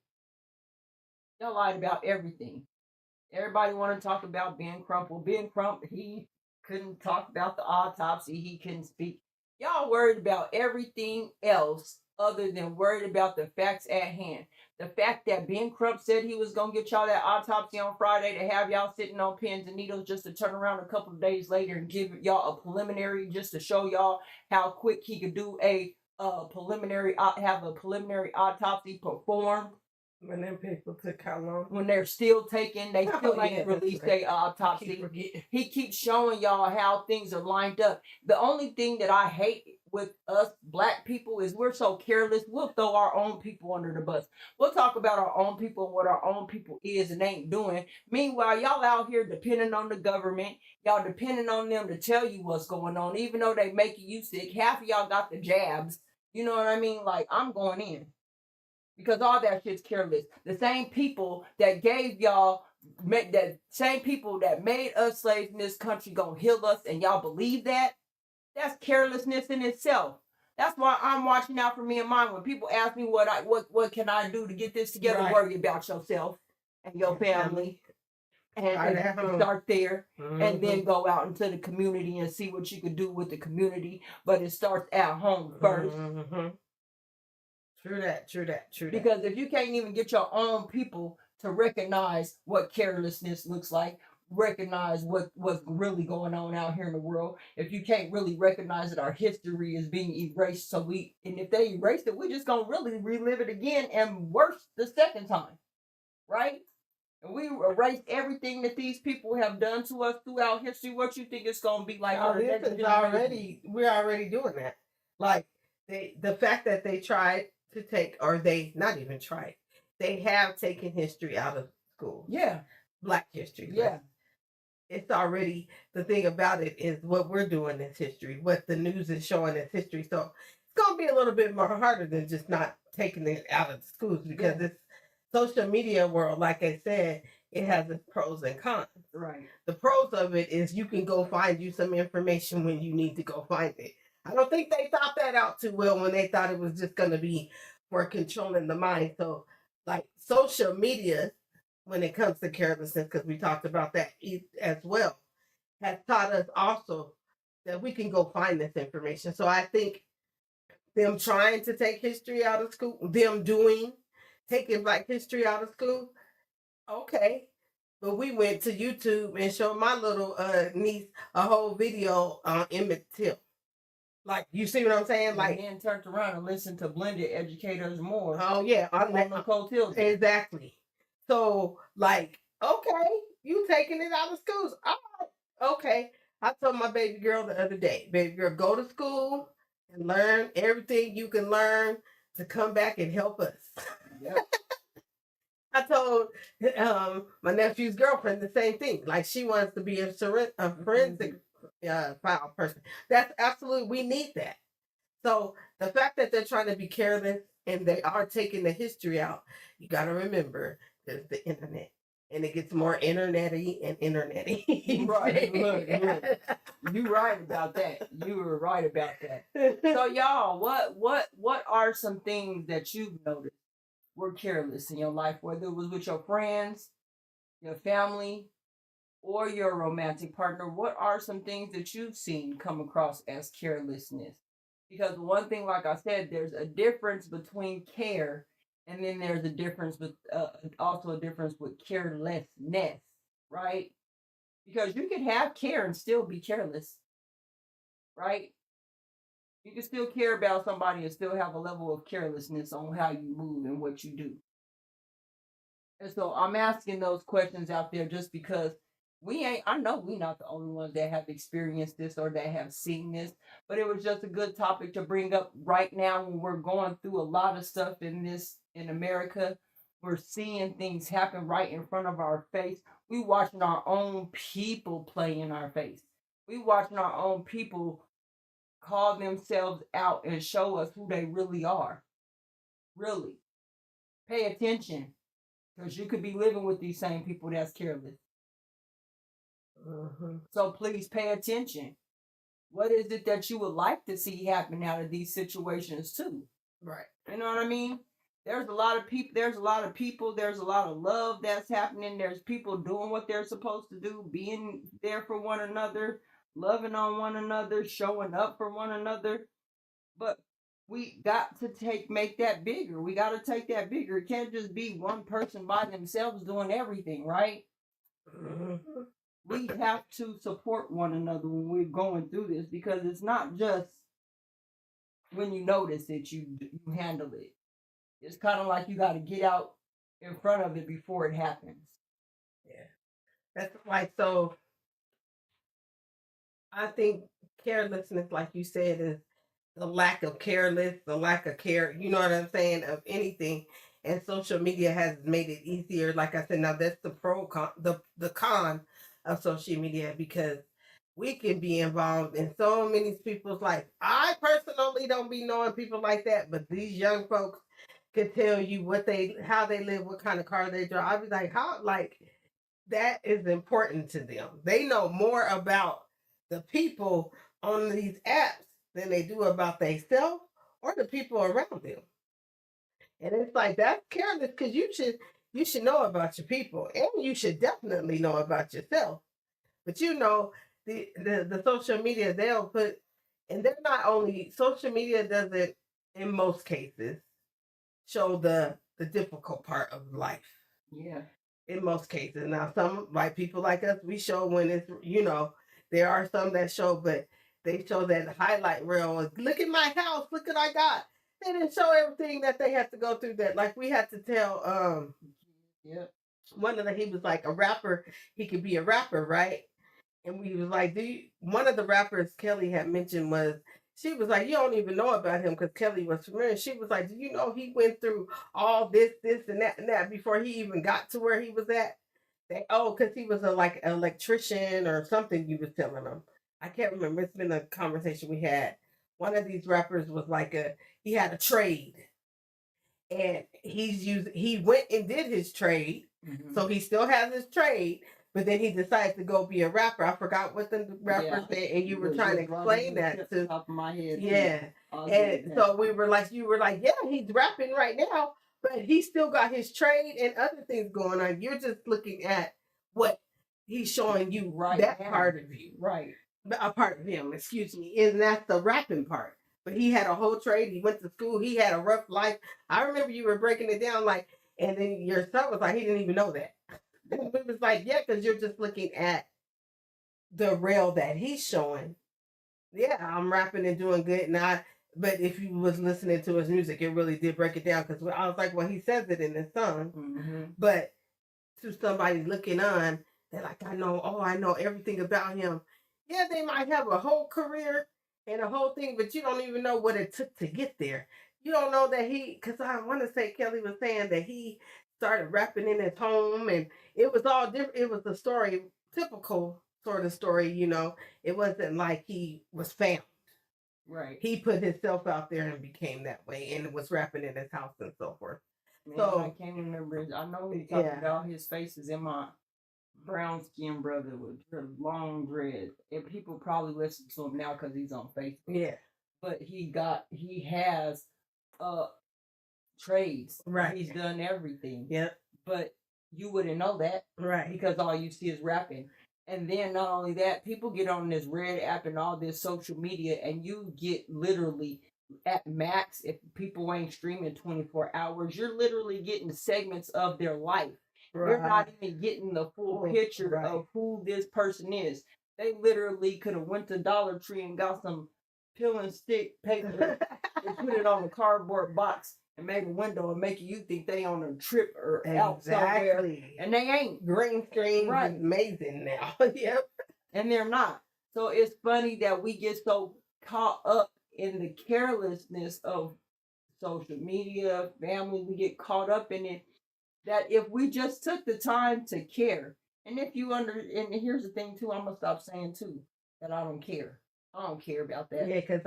Y'all lied about everything. Everybody want to talk about Ben Crump. Well, Ben Crump, he couldn't talk about the autopsy. He couldn't speak. Y'all worried about everything else other than worried about the facts at hand. The fact that Ben Crump said he was going to get y'all that autopsy on Friday to have y'all sitting on pins and needles just to turn around a couple of days later and give y'all a preliminary just to show y'all how quick he could do have a preliminary autopsy performed. When them people took how long? When they're still taking, they still ain't yeah, released right. their autopsy. He keeps showing y'all how things are lined up. The only thing that I hate with us black people is we're so careless. We'll throw our own people under the bus. We'll talk about our own people and what our own people is and ain't doing. Meanwhile, y'all out here depending on the government. Y'all depending on them to tell you what's going on, even though they making you sick. Half of y'all got the jabs. You know what I mean? Like, I'm going in. Because all that shit's careless. The same people that gave y'all, that same people that made us slaves in this country gonna heal us, and y'all believe that? That's carelessness in itself. That's why I'm watching out for me and mine. When people ask me what can I do to get this together, Right. worry about yourself and your family. And start there, and then go out into the community and see what you can do with the community. But it starts at home first. True that. Because if you can't even get your own people to recognize what carelessness looks like, recognize what's really going on out here in the world, if you can't really recognize that our history is being erased, and if they erase it, we're just gonna really relive it again, and worse the second time, right? And we erase everything that these people have done to us throughout history. What you think it's gonna be like? We're already doing that. Like the fact that they tried to take, or they not even tried, they have taken history out of school. Yeah. Black history. Yeah. It's already, the thing about it is what we're doing is history, what the news is showing is history. So it's going to be a little bit more harder than just not taking it out of the schools, because it's social media world. Like I said, it has its pros and cons. Right. The pros of it is you can go find you some information when you need to go find it. I don't think they thought that out too well when they thought it was just going to be for controlling the mind. So, like, social media, when it comes to carelessness, because we talked about that as well, has taught us also that we can go find this information. So I think them trying to take history out of school, taking Black history out of school, okay. But we went to YouTube and showed my little niece a whole video on Emmett Till. Like, you see what I'm saying? Like, and then turned around and listened to Blended Educators More. Oh yeah, on Nicole Tilden. Exactly. So, like, okay, you taking it out of schools. All right, okay. I told my baby girl the other day, baby girl, go to school and learn everything you can learn to come back and help us. Yep. I told my nephew's girlfriend the same thing. Like, she wants to be a forensic file person. That's absolutely, we need that. So the fact that they're trying to be careless and they are taking the history out, you got to remember there's the internet, and it gets more internet-y and internet-y. Right. Look. You right about that. You were right about that. So y'all, what are some things that you've noticed were careless in your life, whether it was with your friends, your family, or your romantic partner? What are some things that you've seen come across as carelessness? Because one thing, like I said, there's a difference between care, and then there's a difference with also a difference with carelessness, right? Because you can have care and still be careless, right? You can still care about somebody and still have a level of carelessness on how you move and what you do. And so I'm asking those questions out there just because I know we're not the only ones that have experienced this or that have seen this, but it was just a good topic to bring up right now when we're going through a lot of stuff in America. We're seeing things happen right in front of our face. We watching our own people play in our face. We watching our own people call themselves out and show us who they really are. Really. Pay attention, because you could be living with these same people that's careless. So please pay attention. What is it that you would like to see happen out of these situations too? Right. You know what I mean? There's a lot of people. There's a lot of love that's happening. There's people doing what they're supposed to do, being there for one another, loving on one another, showing up for one another. But we got to make that bigger. We got to take that bigger. It can't just be one person by themselves doing everything, right? We have to support one another when we're going through this, because it's not just when you notice it, you handle it. It's kind of like you got to get out in front of it before it happens. Yeah. That's like, so I think carelessness, like you said, is the lack of careless, the lack of care, you know what I'm saying, of anything. And social media has made it easier. Like I said, now that's the the con of social media, because we can be involved in so many people's life. I personally don't be knowing people like that, but these young folks can tell you how they live, what kind of car they drive. I'd be like, how, like, that is important to them. They know more about the people on these apps than they do about themselves or the people around them. And it's like, that's careless, because you should know about your people, and you should definitely know about yourself. But you know, the social media, they'll put, and they're not only, social media doesn't in most cases show the difficult part of life. Yeah. In most cases. Now, some, like people like us, we show when it's, there are some that show, but they show that highlight reel. Look at my house. Look what I got. They didn't show everything that they had to go through. That, like, we had to tell Yeah. he was like a rapper. He could be a rapper, right? And we was like, one of the rappers Kelly had mentioned was, she was like, you don't even know about him, because Kelly was familiar. She was like, do you know he went through all this, and that before he even got to where he was at? Because he was like an electrician or something, you was telling him. I can't remember. It's been a conversation we had. One of these rappers was like he had a trade. And he went and did his trade. Mm-hmm. So he still has his trade. But then he decided to go be a rapper. I forgot what the rapper said, and you were trying to explain that to top of my head. Yeah. And so you were like, yeah, he's rapping right now, but he still got his trade and other things going on. You're just looking at what he's showing you, right, that now. Part of you. Right. A part of him, excuse me. And that's the rapping part. But he had a whole trade. He went to school. He had a rough life. I remember you were breaking it down, like, and then your son was like, he didn't even know that. It was like, yeah, because you're just looking at the rail that he's showing. Yeah, I'm rapping and doing good. But if you was listening to his music, it really did break it down, because I was like, well, he says it in his song. Mm-hmm. But to somebody looking on, they're like, I know everything about him. Yeah, they might have a whole career and a whole thing, but you don't even know what it took to get there. You don't know that because I want to say Kelly was saying that he started rapping in his home, and it was all different. It was a story, typical sort of story, It wasn't like he was found. Right. He put himself out there and became that way, and was rapping in his house and so forth. Man, so I can't remember. I know he talking about his faces in my brown skinned brother with long dread, and people probably listen to him now because he's on Facebook. Yeah. But he has trades. Right. He's done everything. Yeah. But you wouldn't know that. Right. Because all you see is rapping. And then not only that, people get on this Red app and all this social media, and you get literally at max, if people ain't streaming 24 hours, you're literally getting segments of their life. Right. You're not even getting the full picture of who this person is. They literally could have went to Dollar Tree and got some peel and stick paper and put it on a cardboard box and made a window and make you think they on a trip or out somewhere. And they ain't. Green screen is amazing now. Yep. And they're not. So it's funny that we get so caught up in the carelessness of social media, family. We get caught up in it, that if we just took the time to care, and and here's the thing too, I'm gonna stop saying too that I don't care. I don't care about that. Yeah, because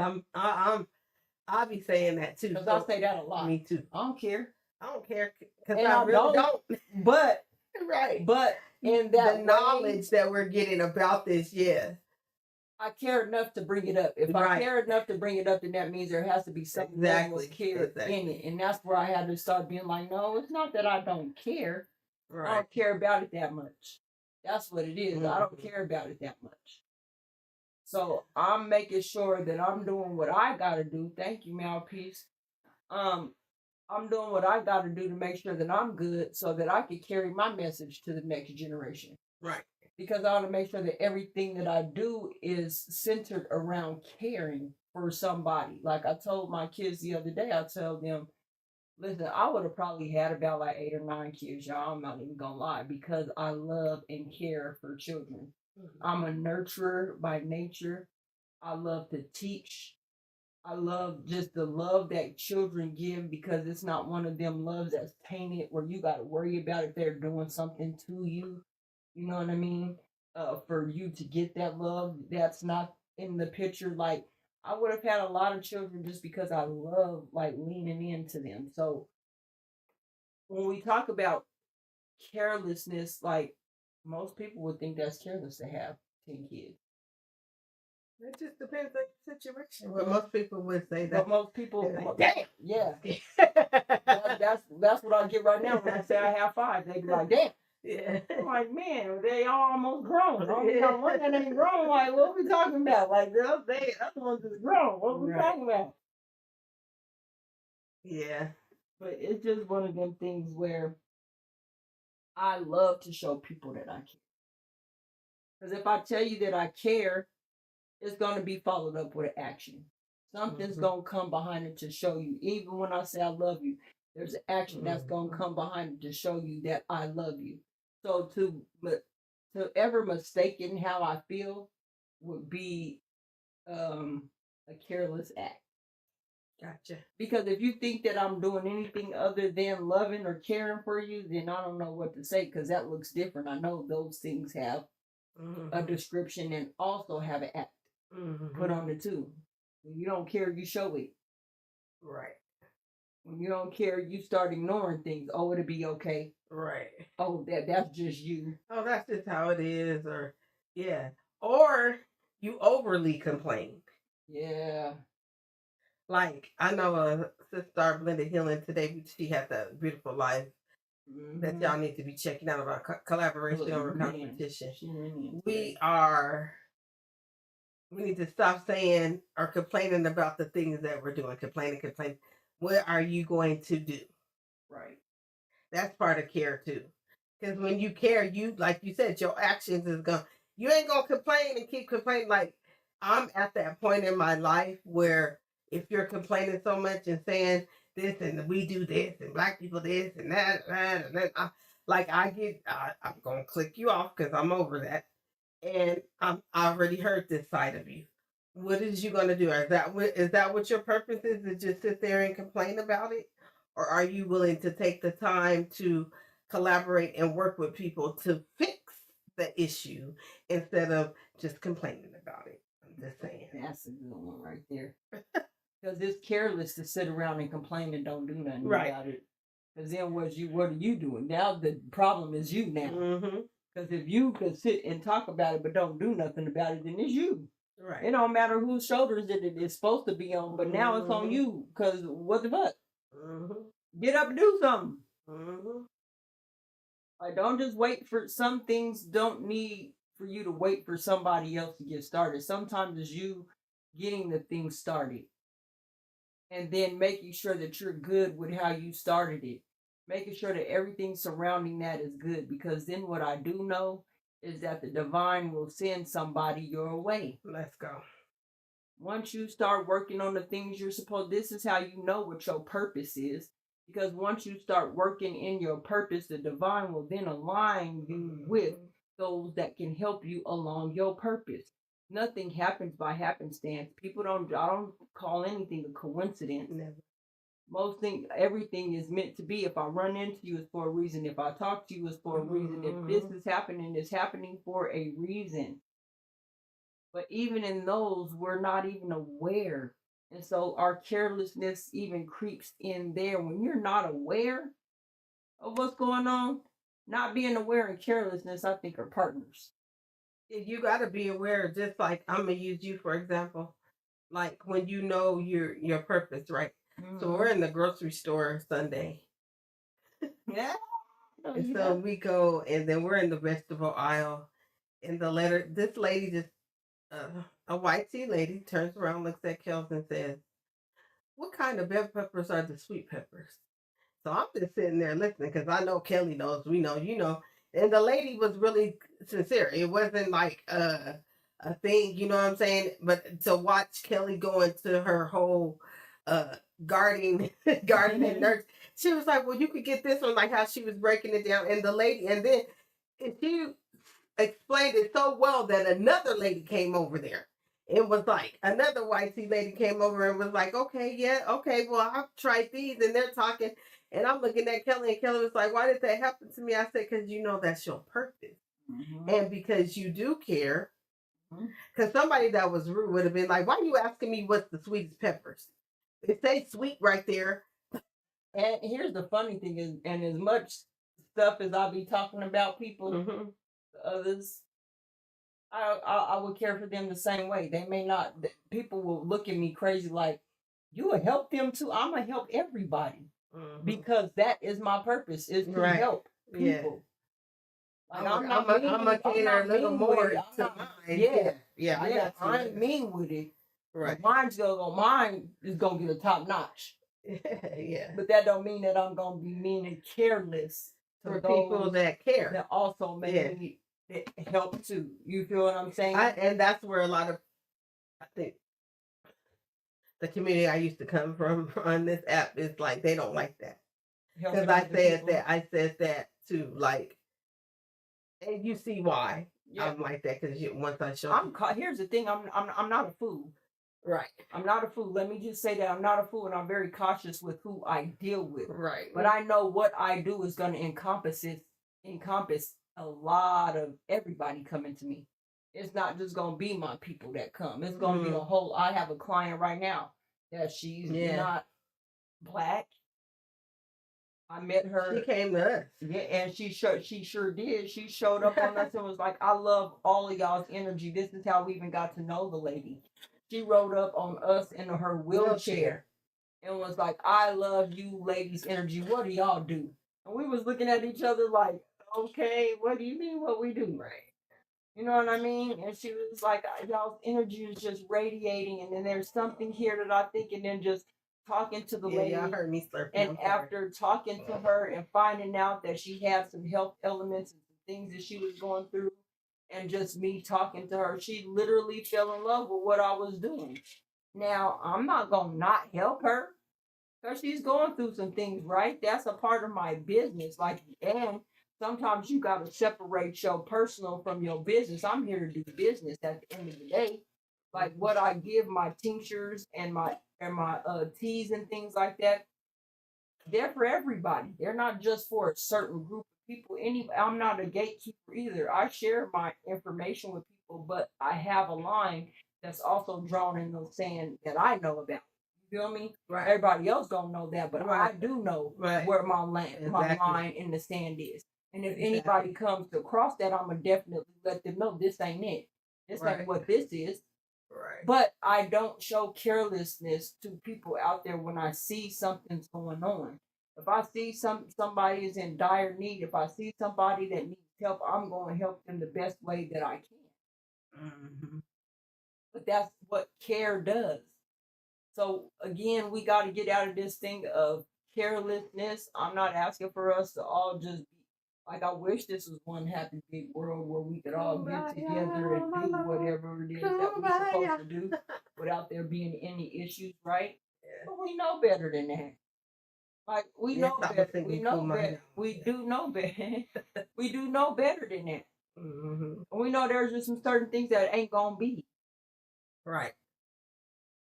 I'll be saying that too. Because I say that a lot. Me too. I don't care. I don't care because I really don't. But right. But in that the knowledge that we're getting about this, yeah. I care enough to bring it up. If I care enough to bring it up, then that means there has to be something that was cared in it. And that's where I had to start being like, no, it's not that I don't care. Right. I don't care about it that much. That's what it is. Mm-hmm. I don't care about it that much. So I'm making sure that I'm doing what I gotta do. Thank you, Mouthpiece. I'm doing what I gotta do to make sure that I'm good, so that I can carry my message to the next generation. Right. Because I want to make sure that everything that I do is centered around caring for somebody. Like I told my kids the other day, I tell them, Listen, I would have probably had about like 8 or 9 kids, y'all. I'm not even gonna lie, because I love and care for children. I'm a nurturer by nature. I love to teach. I love just the love that children give, because it's not one of them loves that's tainted where you got to worry about if they're doing something to you. You know what I mean? For you to get that love, that's not in the picture. Like, I would have had a lot of children just because I love like leaning into them. So when we talk about carelessness, like most people would think that's careless to have 10 kids. It just depends on the situation. Well, most people would say that. But most people, like, damn. yeah, that's what I get right now when I say I have 5. They be like, damn. Yeah. I'm like, man, they all almost grown. Only got one that ain't grown. Like, what we talking about? Like, the other ones is grown. What we talking about? Yeah. But it's just one of them things where I love to show people that I care. Because if I tell you that I care, it's going to be followed up with action. Something's going to come behind it to show you. Even when I say I love you, there's an action that's going to come behind it to show you that I love you. So to ever mistaken how I feel would be a careless act. Gotcha. Because if you think that I'm doing anything other than loving or caring for you, then I don't know what to say, because that looks different. I know those things have a description and also have an act put on it too. When you don't care, you show it. Right. When you don't care, you start ignoring things. Oh, it'll be okay. Right. Oh, that's just you. Oh, that's just how it is. Or, yeah. Or you overly complain. Yeah. Like, I know a sister, Blended Healing, today, she has a beautiful life that y'all need to be checking out about collaboration over competition. We need to stop saying or complaining about the things that we're doing. Complaining. What are you going to do? Right. That's part of care too. Because when you care, you, like you said, your actions is you ain't gonna complain and keep complaining. Like, I'm at that point in my life where if you're complaining so much and saying this and we do this and black people this and that, and then I'm gonna click you off because I'm over that. And I already heard this side of you. What is you gonna do? Is that what your purpose is? To just sit there and complain about it? Or are you willing to take the time to collaborate and work with people to fix the issue instead of just complaining about it? I'm just saying. That's a good one right there. Because it's careless to sit around and complain and don't do nothing about it. Because then what are you doing? Now the problem is you now. Because if you could sit and talk about it but don't do nothing about it, then it's you. Right. It don't matter whose shoulders it is supposed to be on, but now it's on you. Because what the fuck? Get up and do something. Like, don't just wait for some things. Don't need for you to wait for somebody else to get started. Sometimes it's you getting the thing started. And then making sure that you're good with how you started it. Making sure that everything surrounding that is good. Because then what I do know is that the divine will send somebody your way. Let's go. Once you start working on the things you're supposed, this is how you know what your purpose is. Because once you start working in your purpose, the divine will then align you with those that can help you along your purpose. Nothing happens by happenstance. I don't call anything a coincidence. Never. Everything is meant to be. If I run into you, it's for a reason. If I talk to you, it's for a reason. If this is happening, it's happening for a reason. But even in those, we're not even aware. And so our carelessness even creeps in there. When you're not aware of what's going on, not being aware and carelessness, I think, are partners. You got to be aware, just like I'm going to use you, for example, like when you know your purpose, right? So we're in the grocery store Sunday. Yeah. And so we go, and then we're in the vegetable aisle. And this lady just, a white tea lady, turns around, looks at Kellz and says, "What kind of bell peppers are the sweet peppers?" So I'm just sitting there listening because I know Kelly knows, we know, you know. And the lady was really sincere. It wasn't like a thing, you know what I'm saying? But to watch Kelly go into her whole guarding and nurse. She was like, well, you could get this one, like how she was breaking it down. And the lady, and then she explained it so well that another lady came over there. It was like another white tea lady came over and was like, okay, yeah, okay, well, I've tried these. And they're talking. And I'm looking at Kelly, and Kelly was like, why did that happen to me? I said, because you know that's your purpose. Mm-hmm. And because you do care. Because somebody that was rude would have been like, why are you asking me what's the sweetest peppers? It says sweet right there. And here's the funny thing is, and as much stuff as I'll be talking about people, mm-hmm. others, I would care for them the same way. They may not, people will look at me crazy like, you will help them too. I'm going to help everybody. Mm-hmm. Because that is my purpose, is to help people. Yeah. Like, I'm gonna cater a little more to mine. Yeah. I ain't mean with it. Right. Mine is gonna get a top notch. Yeah. But that don't mean that I'm gonna be mean and careless for people that care. That also make me help too. You feel what I'm saying? And that's where a lot of, I think, the community I used to come from on this app is like, they don't like that. Because I said that too, like, and you see why I'm like that, because once I show here's the thing, I'm not a fool. Right. I'm not a fool. Let me just say that I'm not a fool, and I'm very cautious with who I deal with. Right. But I know what I do is going to encompass a lot of everybody coming to me. It's not just going to be my people that come. It's going to be a whole. I have a client right now that she's not Black. I met her. She came to us. Yeah, and she sure did. She showed up on us and was like, I love all of y'all's energy. This is how we even got to know the lady. She rode up on us in her wheelchair and was like, I love you ladies' energy. What do y'all do? And we was looking at each other like, okay, what do you mean what we do? Right. You know what I mean? And she was like, y'all's energy is just radiating. And then there's something here that I think, and then just talking to the lady. Y'all heard me slurping. And after talking to her and finding out that she had some health elements and some things that she was going through, and just me talking to her, she literally fell in love with what I was doing. Now, I'm not going to not help her because she's going through some things, right? That's a part of my business. Like, and sometimes you got to separate your personal from your business. I'm here to do business at the end of the day. Like what I give, my tinctures and my teas and things like that, they're for everybody. They're not just for a certain group of people. I'm not a gatekeeper either. I share my information with people, but I have a line that's also drawn in the sand that I know about. You feel me? Right. Everybody else don't know that, but I do know where my line in the sand is. And if anybody comes to cross that, I'm gonna definitely let them know this ain't it. This ain't what this is. Right. But I don't show carelessness to people out there when I see something's going on. If I see somebody is in dire need, if I see somebody that needs help, I'm going to help them the best way that I can. Mm-hmm. But that's what care does. So again, we got to get out of this thing of carelessness. I'm not asking for us to all just be like, I wish this was one happy big world where we could all get together and do whatever it is that we're supposed to do without there being any issues, right? Yeah. But we know better than that. Like, we know better. We know better. We do know better. We do know better than that. Mm-hmm. And we know there's just some certain things that ain't going to be. Right.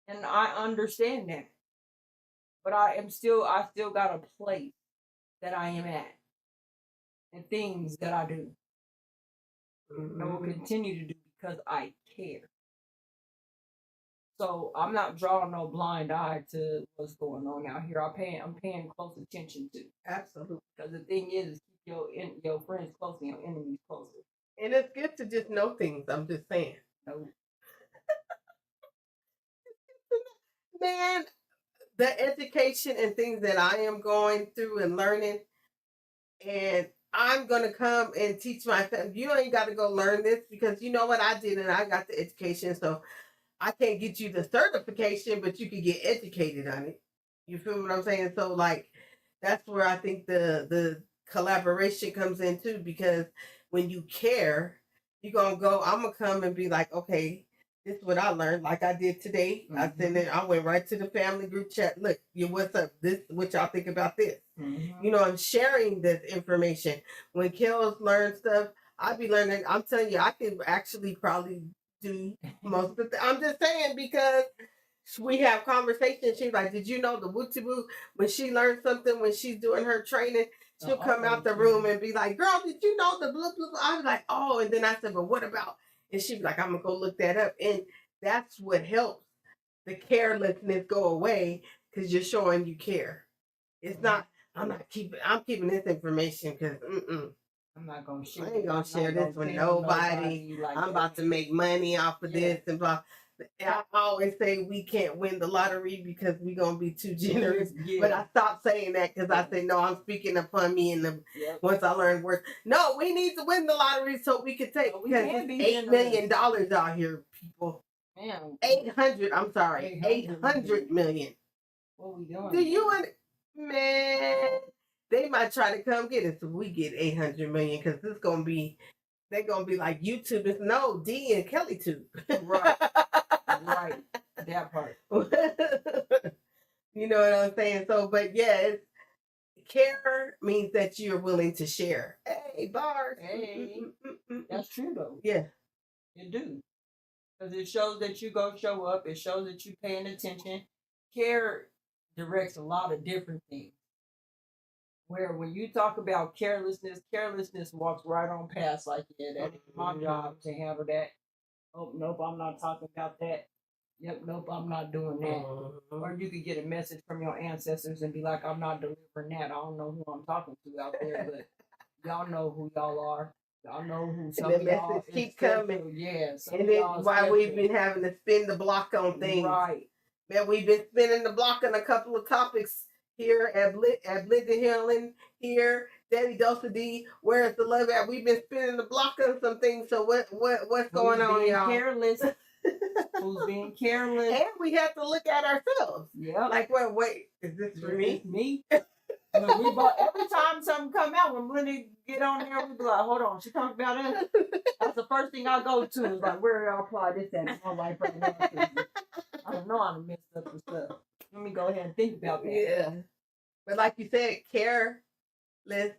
And I understand that. But I still got a place that I am at. And things that I do. Mm-hmm. And will continue to do because I care. So I'm not drawing no blind eye to what's going on out here. I'm paying close attention to. Absolutely. Because the thing is keep your friends close and your enemies closer. And it's good to just know things. I'm just saying. No. Man, the education and things that I am going through and learning, and I'm going to come and teach my family. You ain't got to go learn this because you know what I did and I got the education. So I can't get you the certification, but you can get educated on it. You feel what I'm saying? So like, that's where I think the collaboration comes in too, because when you care, you're going to go, I'm going to come and be like, okay, this is what I learned, like I did today. I went right to the family group chat. Look, what's up? This, what y'all think about this? You know, I'm sharing this information. When Kellz learns stuff, I be learning. I'm telling you, I can actually probably do most of the. I'm just saying because we have conversations. She's like, "Did you know the Wooty when she learns something when she's doing her training?" She'll come out the room and be like, "Girl, did you know the blah blah blah?" I was like, "Oh," and then I said, "But what about?" And she'd be like, "I'm gonna go look that up." And that's what helps the carelessness go away because you're showing you care. It's not. I'm keeping this information because I'm not gonna share. I ain't gonna share this with nobody. Like I'm about to make money off of this and blah. I always say we can't win the lottery because we're gonna be too generous. But I stopped saying that because I said no. I'm speaking upon me and the once I learned words. No, we need to win the lottery so we can take because it's $8 million out here, people. Man, 800. I'm sorry, 800 million. What we doing? Do you man? They might try to come get us if we get 800 million because this gonna be. They're gonna be like YouTube is no D and Kelly tube. Right. Right. That part. You know what I'm saying? So, but yeah, care means that you're willing to share. Hey, bars. Hey. That's true though. Yeah. You do. Because it shows that you go show up. It shows that you're paying attention. Care directs a lot of different things. Where when you talk about carelessness walks right on past like, yeah, that is my job to handle that. Oh, nope, I'm not talking about that. Yep, nope, I'm not doing that. Or you could get a message from your ancestors and be like, I'm not delivering that. I don't know who I'm talking to out there, but y'all know who y'all are. Y'all know who some of y'all message keep coming. Yeah. And then why we've been having to spin the block on things. Right. Man, we've been spinning the block on a couple of topics here at Blended Healing here, Daddy GoddessDee, where's the love at? We've been spinning the block on some things. So what's going on, y'all? Careless. Who's being careless? And we have to look at ourselves. Yeah. Like, wait, is this for me? Me? Every time something come out, when Lindy get on there, we be like, hold on, she talking about us? That's the first thing I go to is like, where y'all apply this at in my life right now? I don't know how to mess up the stuff. Let me go ahead and think about that. Yeah. But like you said, careless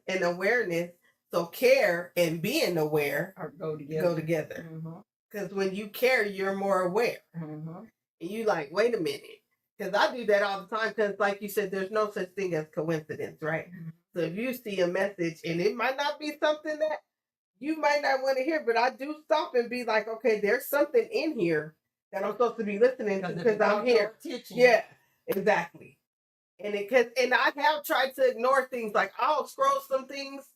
and awareness. So care and being aware go together. Because when you care, you're more aware. And you like, wait a minute. Because I do that all the time. Because like you said, there's no such thing as coincidence, right? So if you see a message and it might not be something that you might not want to hear, but I do stop and be like, okay, there's something in here that I'm supposed to be listening to because I'm here. Yeah, exactly. And I have tried to ignore things like I'll scroll some things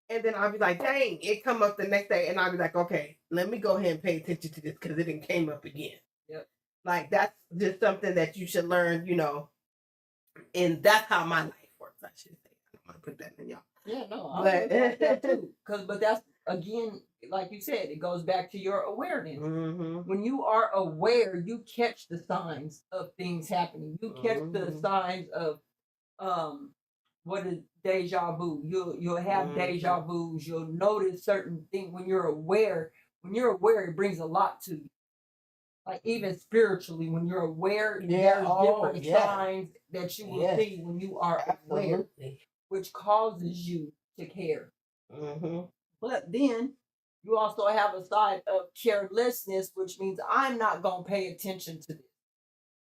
and then I'll be like, dang, it come up the next day and I'll be like, okay, let me go ahead and pay attention to this because it didn't came up again. Yep. Like that's just something that you should learn, you know, and that's how my life works, I should say. I don't want to put that in y'all. Yeah, no, I like that too. But that's, again, like you said, it goes back to your awareness. When you are aware, you catch the signs of things happening. You catch the signs of what is deja vu. You'll have deja vus. You'll notice certain things when you're aware. When you're aware, it brings a lot to you. Like even spiritually, when you're aware, there's different signs that you will see when you are aware, which causes you to care. But then you also have a side of carelessness, which means I'm not gonna pay attention to this.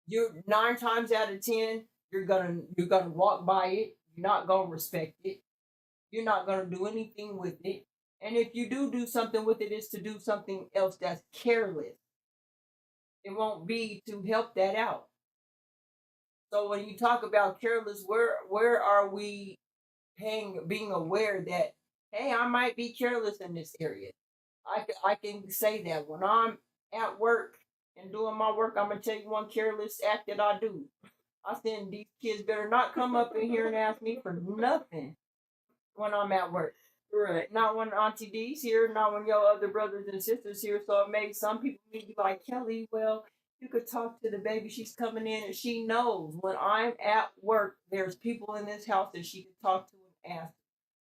You're 9 times out of 10, you're gonna walk by it. You're not gonna respect it. You're not gonna do anything with it. And if you do something with it, it's to do something else that's careless. It won't be to help that out. So when you talk about careless, where are we being aware that, hey, I might be careless in this area? I can say that when I'm at work and doing my work, I'm going to tell you one careless act that I do. I said, these kids better not come up in here and ask me for nothing when I'm at work. Right. Not when Auntie D's here, not when your other brothers and sisters here. So it made some people be like, Kelly, well, you could talk to the baby. She's coming in and she knows when I'm at work, there's people in this house that she can talk to and ask.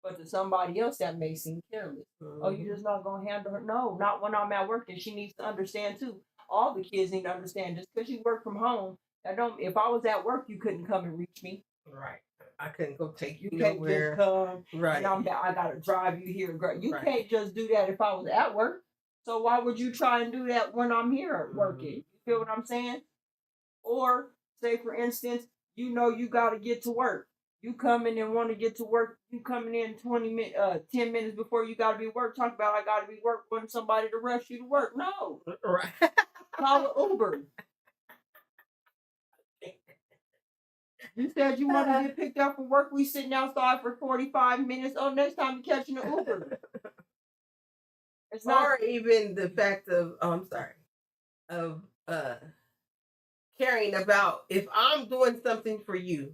But to somebody else, that may seem careless. Oh, you're just not going to handle her? No, not when I'm at work. And she needs to understand, too. all the kids need to understand. Just because you work from home, I don't. If I was at work, you couldn't come and reach me. Right. I couldn't go take you can't nowhere. just come. Right. And I gotta drive you here. You Right. can't just do that if I was at work. So why would you try and do that when I'm here working? You feel what I'm saying? Or say, for instance, you know you got to get to work. You coming and want to get to work. You coming in 10 minutes before you got to be work. Talk about I got to be work. Want somebody to rush you to work? No. Right. Call an Uber. You said you want to get picked up from work. We sitting outside for 45 minutes. Oh, next time you're catching an Uber. It's not, or even the fact of of caring about if I'm doing something for you,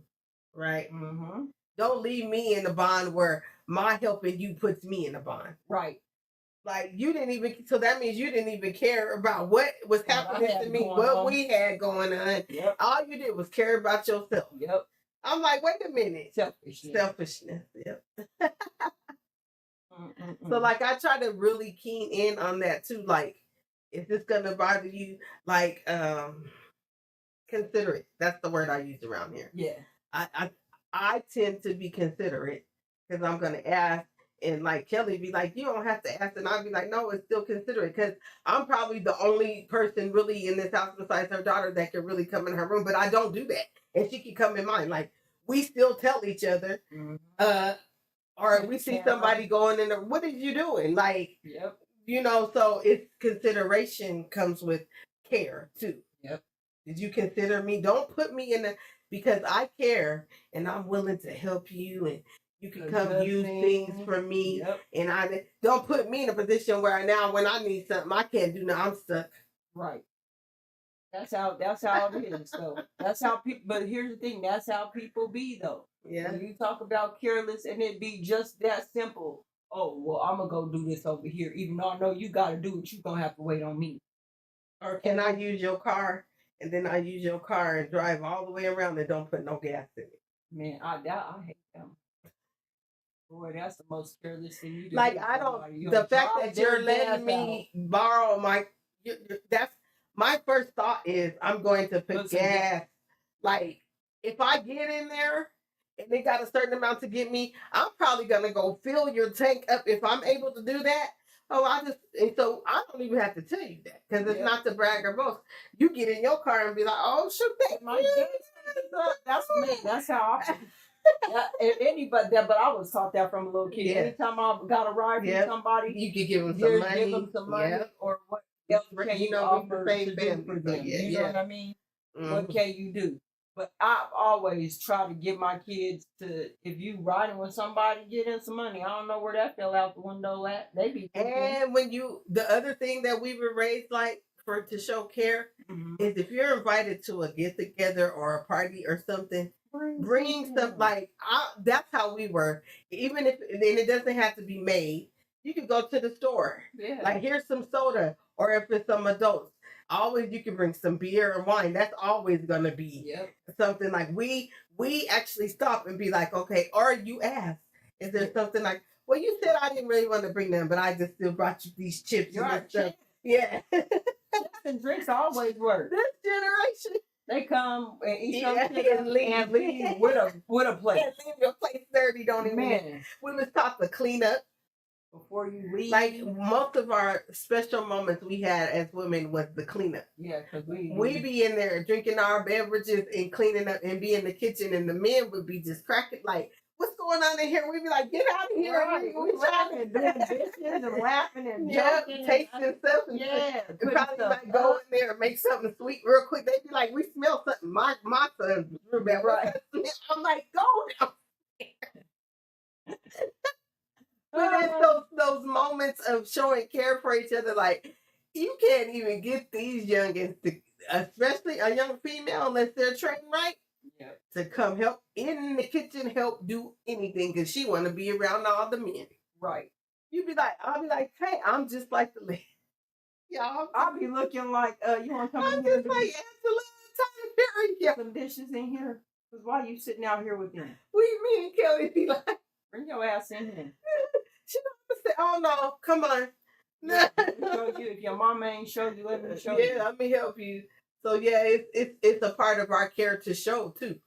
right? Mm-hmm. Don't leave me in a bond where my helping you puts me in a bond. Right. Like you didn't even, so that means you didn't even care about what was happening to me, what we had going on. Yep. All you did was care about yourself. Yep. I'm like, wait a minute. Selfishness. Yep. So like I try to really keen in on that too. Like, if it's gonna bother you, like considerate. That's the word I use around here. Yeah. I tend to be considerate because I'm gonna ask, and like Kelly be like, you don't have to ask, and I'll be like, no, it's still considerate because I'm probably the only person really in this house besides her daughter that can really come in her room, but I don't do that, and she can come in mine. Like we still tell each other, or we see somebody going in there, what are you doing? Like, yep. You know, so it's consideration comes with care too. Yep. Did you consider me? Don't put me in because I care and I'm willing to help you and you can come use things for me. Yep. And I don't put me in a position where now when I need something I can't do now. I'm stuck. Right. That's how it is though. That's how people, but here's the thing, that's how people be though. Yeah. When you talk about careless and it be just that simple. Oh, well, I'm going to go do this over here. Even though I know you got to do it, you're going to have to wait on me. Or can I use your car? And then I use your car and drive all the way around and don't put no gas in it. Man, I hate them. Boy, that's the most careless thing you do. Like, I don't, the fact that you're letting me borrow that's, my first thought is I'm going to put gas. Like, if I get in there, and they got a certain amount to get me, I'm probably gonna go fill your tank up if I'm able to do that. And so I don't even have to tell you that because it's not to brag or boast. You get in your car and be like, "Oh, shoot, that's me. That's how I." Anybody that, but I was taught that from a little kid. Yeah. Anytime I got a ride from somebody, you could give them some money, or what else can you offer the same to do for them? You know what I mean? Mm-hmm. What can you do? But I've always tried to get my kids to, if you riding with somebody, get in some money. I don't know where that fell out the window at. They be thinking. And when the other thing that we were raised like to show care is if you're invited to a get together or a party or something, bring stuff that's how we were. Even if it doesn't have to be made, you can go to the store. Yeah. Like here's some soda, or if it's some adults. Always you can bring some beer and wine. That's always gonna be something like we actually stop and be like, okay, or you ask, is there something like, well, you said I didn't really want to bring them, but I just still brought you these chips and stuff. Yeah. Chips and drinks always work. This generation. They come and eat and leave with a plate. And leave your plate dirty, don't even. We was taught to clean up before you leave. Like most of our special moments we had as women was the cleanup. Yeah, because we be in there drinking our beverages and cleaning up and be in the kitchen, and the men would be just cracking like, "What's going on in here?" We'd be like, "Get out of here!" Right. We laughing, doing dishes and laughing and joking, tasting stuff. And probably like go in there and make something sweet real quick. They'd be like, "We smell something." My son drew that right. I'm like, "Go down." But it's those moments of showing care for each other, like you can't even get these youngins, especially a young female, unless they're trained right, to come help in the kitchen, help do anything, because she want to be around all the men. Right. I'll be like, hey, I'm just like the lady. Y'all, I'll be looking like, you want to come in here? I'm just like Angela, some dishes in here. Because why you sitting out here with them? Me and Kelly be like, bring your ass in here. She don't say, oh no, come on. Yeah, show you. If your mama ain't showed you, let me show you. Yeah, let me help you. So yeah, it's a part of our care to show too,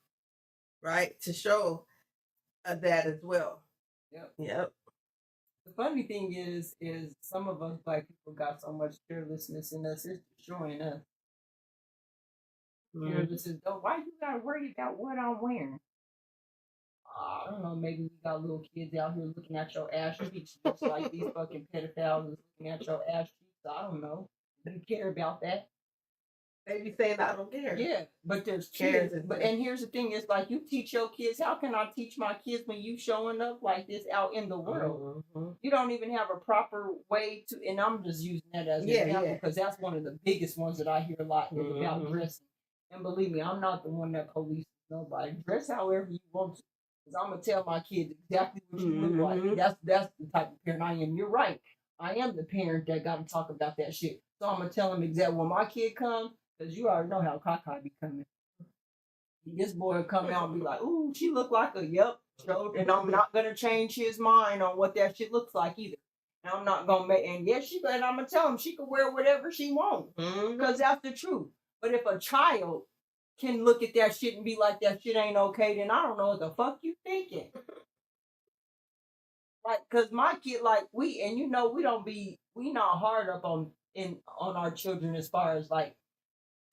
right? To show that as well. Yep. Yep. The funny thing is some of us black people got so much carelessness in us, it's destroying us. Carelessness, though, why you gotta worry about what I'm wearing? I don't know, maybe we got little kids out here looking at your ass cheeks just like these fucking pedophiles is looking at your ass cheeks. I don't know. Do you care about that? They be saying I don't care. Yeah, but there's kids. And here's the thing: it's like you teach your kids. How can I teach my kids when you showing up like this out in the world? You don't even have a proper way to. And I'm just using that as an example because that's one of the biggest ones that I hear a lot is about dressing. And believe me, I'm not the one that polices nobody. Dress however you want to. Because I'm gonna tell my kids exactly what you look like. That's the type of parent I am. You're right. I am the parent that got to talk about that shit. So I'm gonna tell them exactly when my kid comes. Because you already know how Kaka be coming. This boy will come out and be like, ooh, she look like a and I'm not going to change his mind on what that shit looks like either. And I'm not going to make, and yes, and I'm going to tell him she can wear whatever she wants. Because that's the truth. But if a child can look at that shit and be like, that shit ain't okay, then I don't know what the fuck you thinking. Like, because my kid, like, we not hard up on our children as far as like,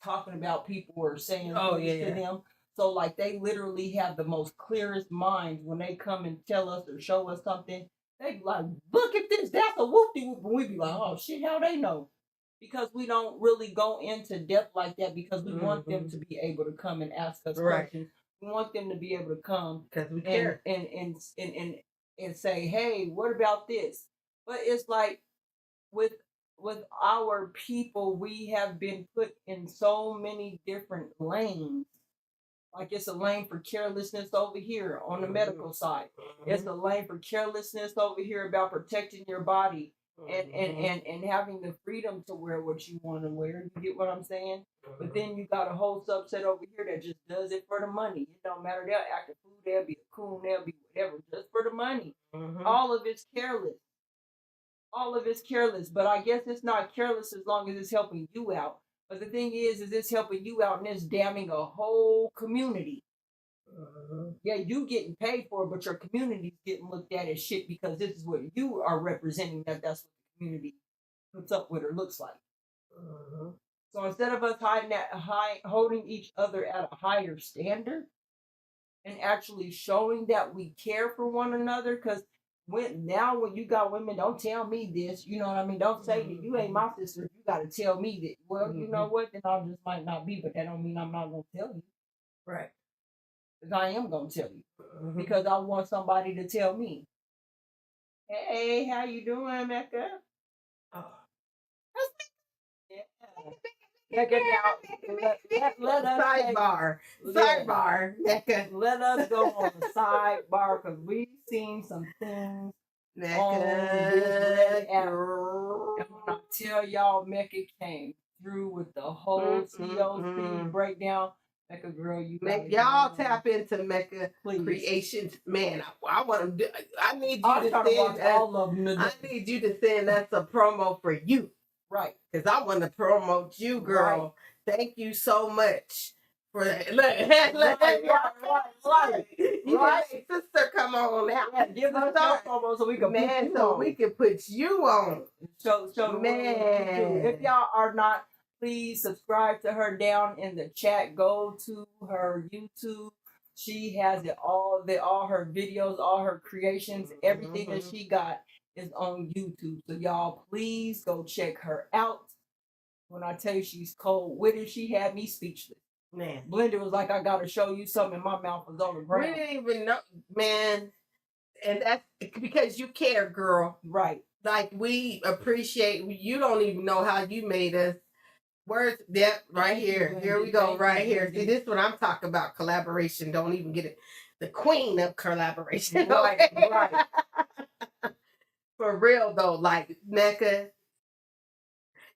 talking about people or saying things to them. So like they literally have the most clearest minds when they come and tell us or show us something. They be like, look at this, that's a whoop-de-whoop. And we be like, oh shit, how they know? Because we don't really go into depth like that because we want them to be able to come and ask us questions. We want them to be able to come because we care and say, hey, what about this? But it's like with our people, we have been put in so many different lanes. Like it's a lane for carelessness over here on the medical side. It's a lane for carelessness over here about protecting your body and having the freedom to wear what you want to wear. You get what I'm saying? But then you got a whole subset over here that just does it for the money. It don't matter. They'll act a fool. They'll be a coon. They'll be whatever just for the money. All of it's careless. All of it's careless, but I guess it's not careless as long as it's helping you out. But the thing is it's helping you out and it's damning a whole community. Yeah, you getting paid for it, but your community's getting looked at as shit because this is what you are representing. That's what the community puts up with or looks like. So instead of us holding each other at a higher standard and actually showing that we care for one another, because when you got women, don't tell me this, you know what I mean? Don't say that you ain't my sister. You got to tell me that. Well, you know what? Then I just might not be, but that don't mean I'm not going to tell you. Right. Because I am going to tell you. Because I want somebody to tell me. Hey, how you doing, Mecca? Oh. Yeah. Mecca, now, let us sidebar, Mecca. Let us go on the sidebar because we've seen some things. Mecca, and when I tell y'all, Mecca came through with the whole COC breakdown. Mecca girl, y'all tap into Mecca Creations. Man, I want to. I need you to send all of them. I need you to send us a promo for you. Right. Because I want to promote you, girl. Right. Thank you so much for that. Right. Sister, come on now. Yeah, give us your promo so we can put you on. We can put you on. So man. If y'all are not, please subscribe to her down in the chat. Go to her YouTube. She has it all her videos, all her creations, everything that she got is on YouTube. So y'all please go check her out. When I tell you she's cold with it, she had me speechless. Man. Blender was like, I gotta show you something. My mouth was on the ground. We didn't even know, man. And that's because you care, girl. Right. Like we appreciate, you don't even know how you made us. Where's that right here? Here we go, right here. See, this is what I'm talking about. Collaboration. Don't even get it. The queen of collaboration. Right. For real though, like Mecca.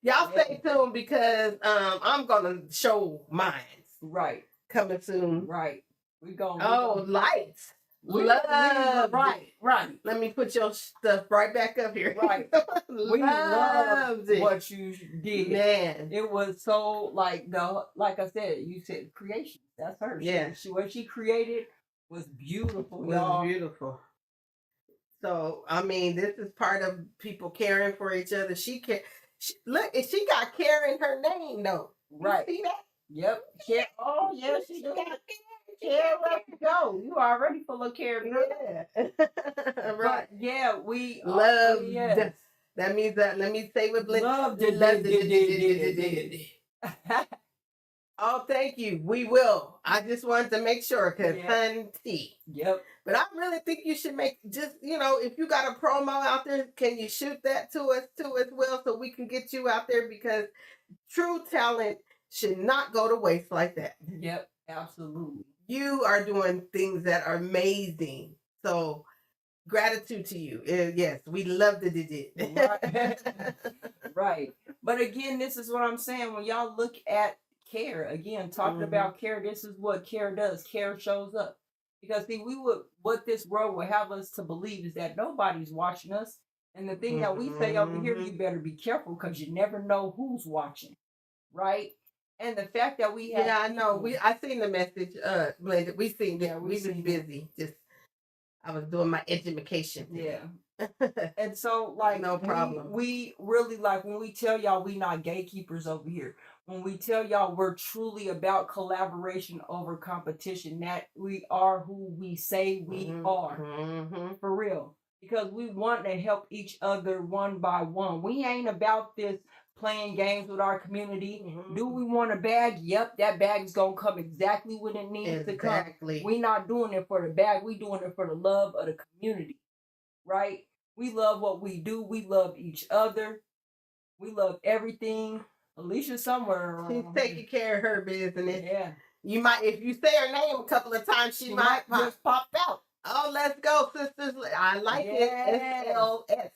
Y'all stay tuned because I'm gonna show mine. Right. Coming soon. Right. Lights. Love right. Let me put your stuff right back up here. Right. We loved it. what you did. Man. It was so like I said, you said creation. That's her. Yeah. What she created was beautiful. It was beautiful. So I mean, this is part of people caring for each other. Look, she got care in her name though. Right. You see that? Yep. Care. Oh yeah, she got care. Care, let's go. You already full of care, girl. Yeah. Right. But yeah, we love. Yes. That means that. Let me say what love. Oh, thank you. We will. I just wanted to make sure because hunty. Yep. But I really think you should make just, if you got a promo out there, can you shoot that to us too as well so we can get you out there, because true talent should not go to waste like that. Yep, absolutely. You are doing things that are amazing. So gratitude to you. Yes, we love the digit. Right. Right. But again, this is what I'm saying. When y'all look at care, again, talking about care, this is what care does. Care shows up. Because see, what this world will have us to believe is that nobody's watching us. And the thing that we say over here, you better be careful because you never know who's watching. Right? And the fact that we have I know. I seen the message, Blended. We seen that. We was busy. I was doing my education. Yeah. And so, no problem. We really, when we tell y'all we not gatekeepers over here, when we tell y'all we're truly about collaboration over competition, that we are who we say we are. For real. Because we want to help each other one by one. We ain't about this playing games with our community. Do we want a bag? Yep, that bag is going to come exactly when it needs to come. We not doing it for the bag. We doing it for the love of the community. Right? We love what we do. We love each other. We love everything. Alicia's somewhere around. She's taking care of her business. Yeah. You might, if you say her name a couple of times, she might just pop out. Oh, let's go, sisters. I like it. SLS.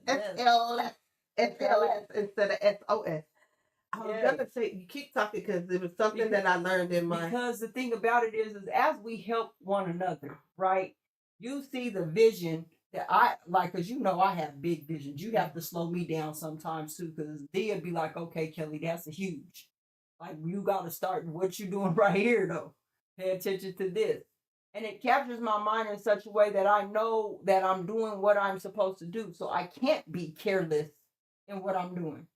SLS. SLS instead of SOS. I was going to say, you keep talking because it was something that I learned in my... Because the thing about it is as we help one another, right? You see the vision that I like, because I have big visions. You have to slow me down sometimes too, because Dea'd be like, okay, Kelly, that's a huge. Like, you got to start what you doing right here, though. Pay attention to this. And it captures my mind in such a way that I know that I'm doing what I'm supposed to do. So I can't be careless in what I'm doing.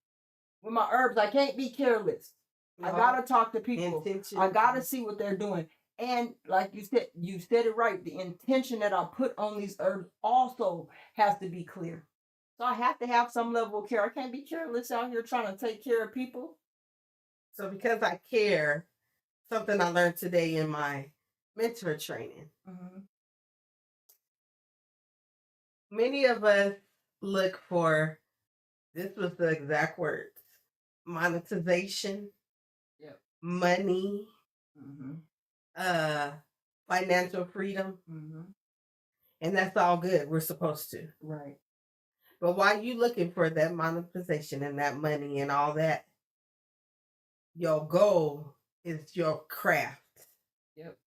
With my herbs, I can't be careless. I got to talk to people. I got to see what they're doing. And like you said it right. The intention that I put on these herbs also has to be clear. So I have to have some level of care. I can't be careless out here trying to take care of people. So because I care, something I learned today in my mentor training. Many of us look for, this was the exact words, monetization, money, financial freedom. And that's all good. We're supposed to. Right. But while you looking for that monetization and that money and all that, your goal is your craft. Yep.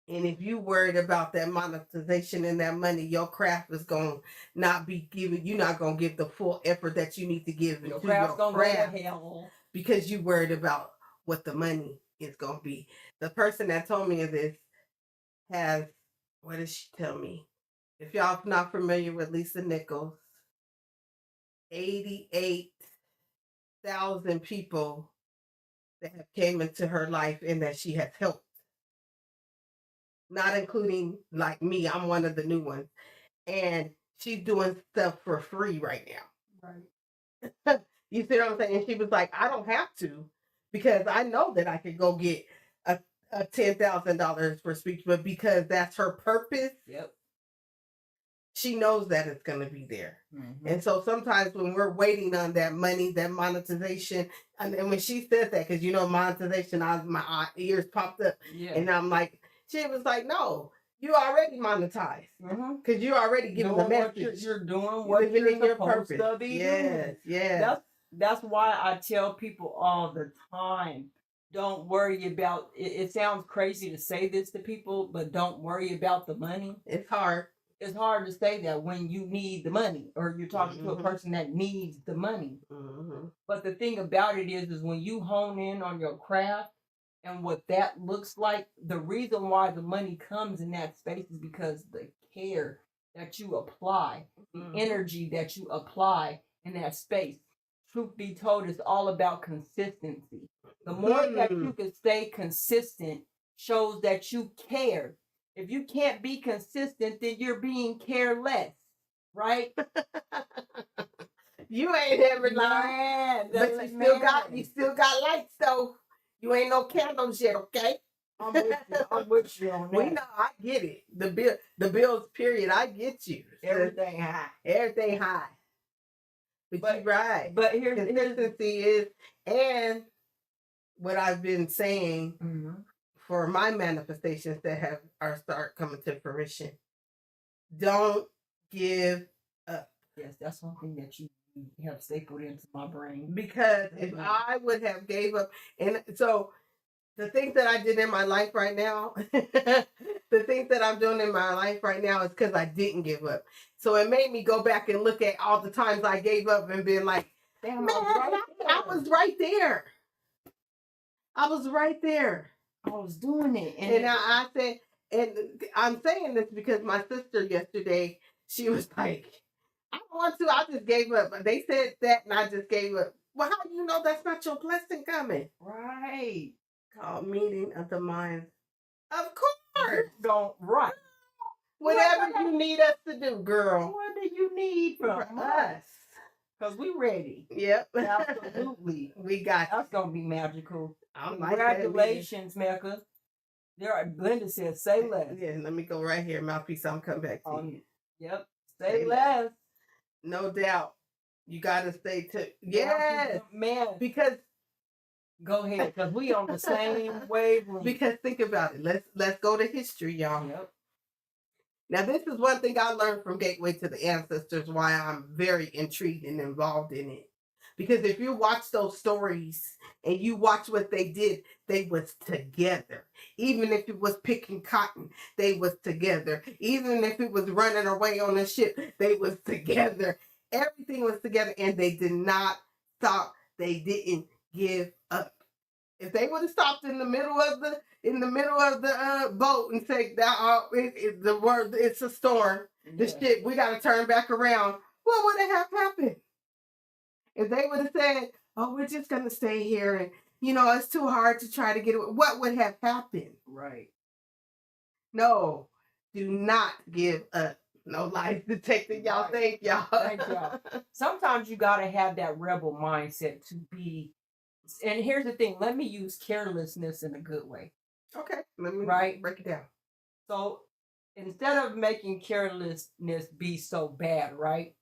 And if you worried about that monetization and that money, your craft is going to not be giving, you're not going to give the full effort that you need to give your into craft's your craft go to hell. because you worried about what the money is going to be. The person that told me this has, what did she tell me? If y'all not familiar with Lisa Nichols, 88,000 people that have came into her life and that she has helped. Not including like me, I'm one of the new ones. And she's doing stuff for free right now. Right. You see what I'm saying? And she was like, I don't have to, because I know that I could go get a $10,000 for speech, but because that's her purpose. Yep. She knows that it's going to be there. And so sometimes when we're waiting on that money, that monetization, and when she said that, because monetization, my ears popped up. Yeah. And I'm like, she was like, no, you already monetized. Because you already given the message. You're doing what you're in your purpose. To be doing. Yes. That's why I tell people all the time, don't worry about it. It sounds crazy to say this to people, but don't worry about the money. It's hard. It's hard to say that when you need the money or you're talking to a person that needs the money. But the thing about it is when you hone in on your craft and what that looks like, the reason why the money comes in that space is because the care that you apply, the energy that you apply in that space. Truth be told, it's all about consistency. The more that you can stay consistent shows that you care. If you can't be consistent, then you're being careless, right? You ain't ever lied, but you still got lights though. You ain't no candles yet, okay? I'm with you on that. We know, I get it. The bills, period. I get you. Everything high. Everything high. But you're right. But here's consistency is, and what I've been saying for my manifestations that start coming to fruition. Don't give up. Yes, that's one thing that you have stapled into my brain. Because if I would have gave up, and so the things that I did in my life right now, the things that I'm doing in my life right now is because I didn't give up. So it made me go back and look at all the times I gave up and been like, damn, man, I was right there. I was right there. I was doing it. And I said, and I'm saying this because my sister yesterday, she was like, I don't want to, I just gave up. They said that and I just gave up. Well, how do you know that's not your blessing coming? Right. Called meeting of the minds. Of course. Don't right. Whatever you need us to do, girl. What do you need from us? Because we ready. Yep. Absolutely. We got That's going to be magical. Congratulations, Mecca. Glenda said, say less. Yeah, let me go right here. Mouthpiece, I'm coming back to you. Yep. Say less. No doubt. You got to stay to. Yes. Man. Because. Go ahead, because we on the same wavelength. Because think about it. Let's go to history, y'all. Yep. Now, this is one thing I learned from Gateway to the Ancestors, why I'm very intrigued and involved in it. Because if you watch those stories and you watch what they did, they was together. Even if it was picking cotton, they was together. Even if it was running away on a ship, they was together. Everything was together, and they did not stop. They didn't give up. If they would have stopped in the middle of the boat and said that it's a storm, the ship, we got to turn back around, what would have happened? If they would have said, oh, we're just going to stay here and, it's too hard to try to get away, what would have happened? Right. No, do not give up. No life detected, y'all. Right. Thank y'all. Thank y'all. Sometimes you got to have that rebel mindset to be. And here's the thing. Let me use carelessness in a good way. Okay. Let me break it down. So instead of making carelessness be so bad, right?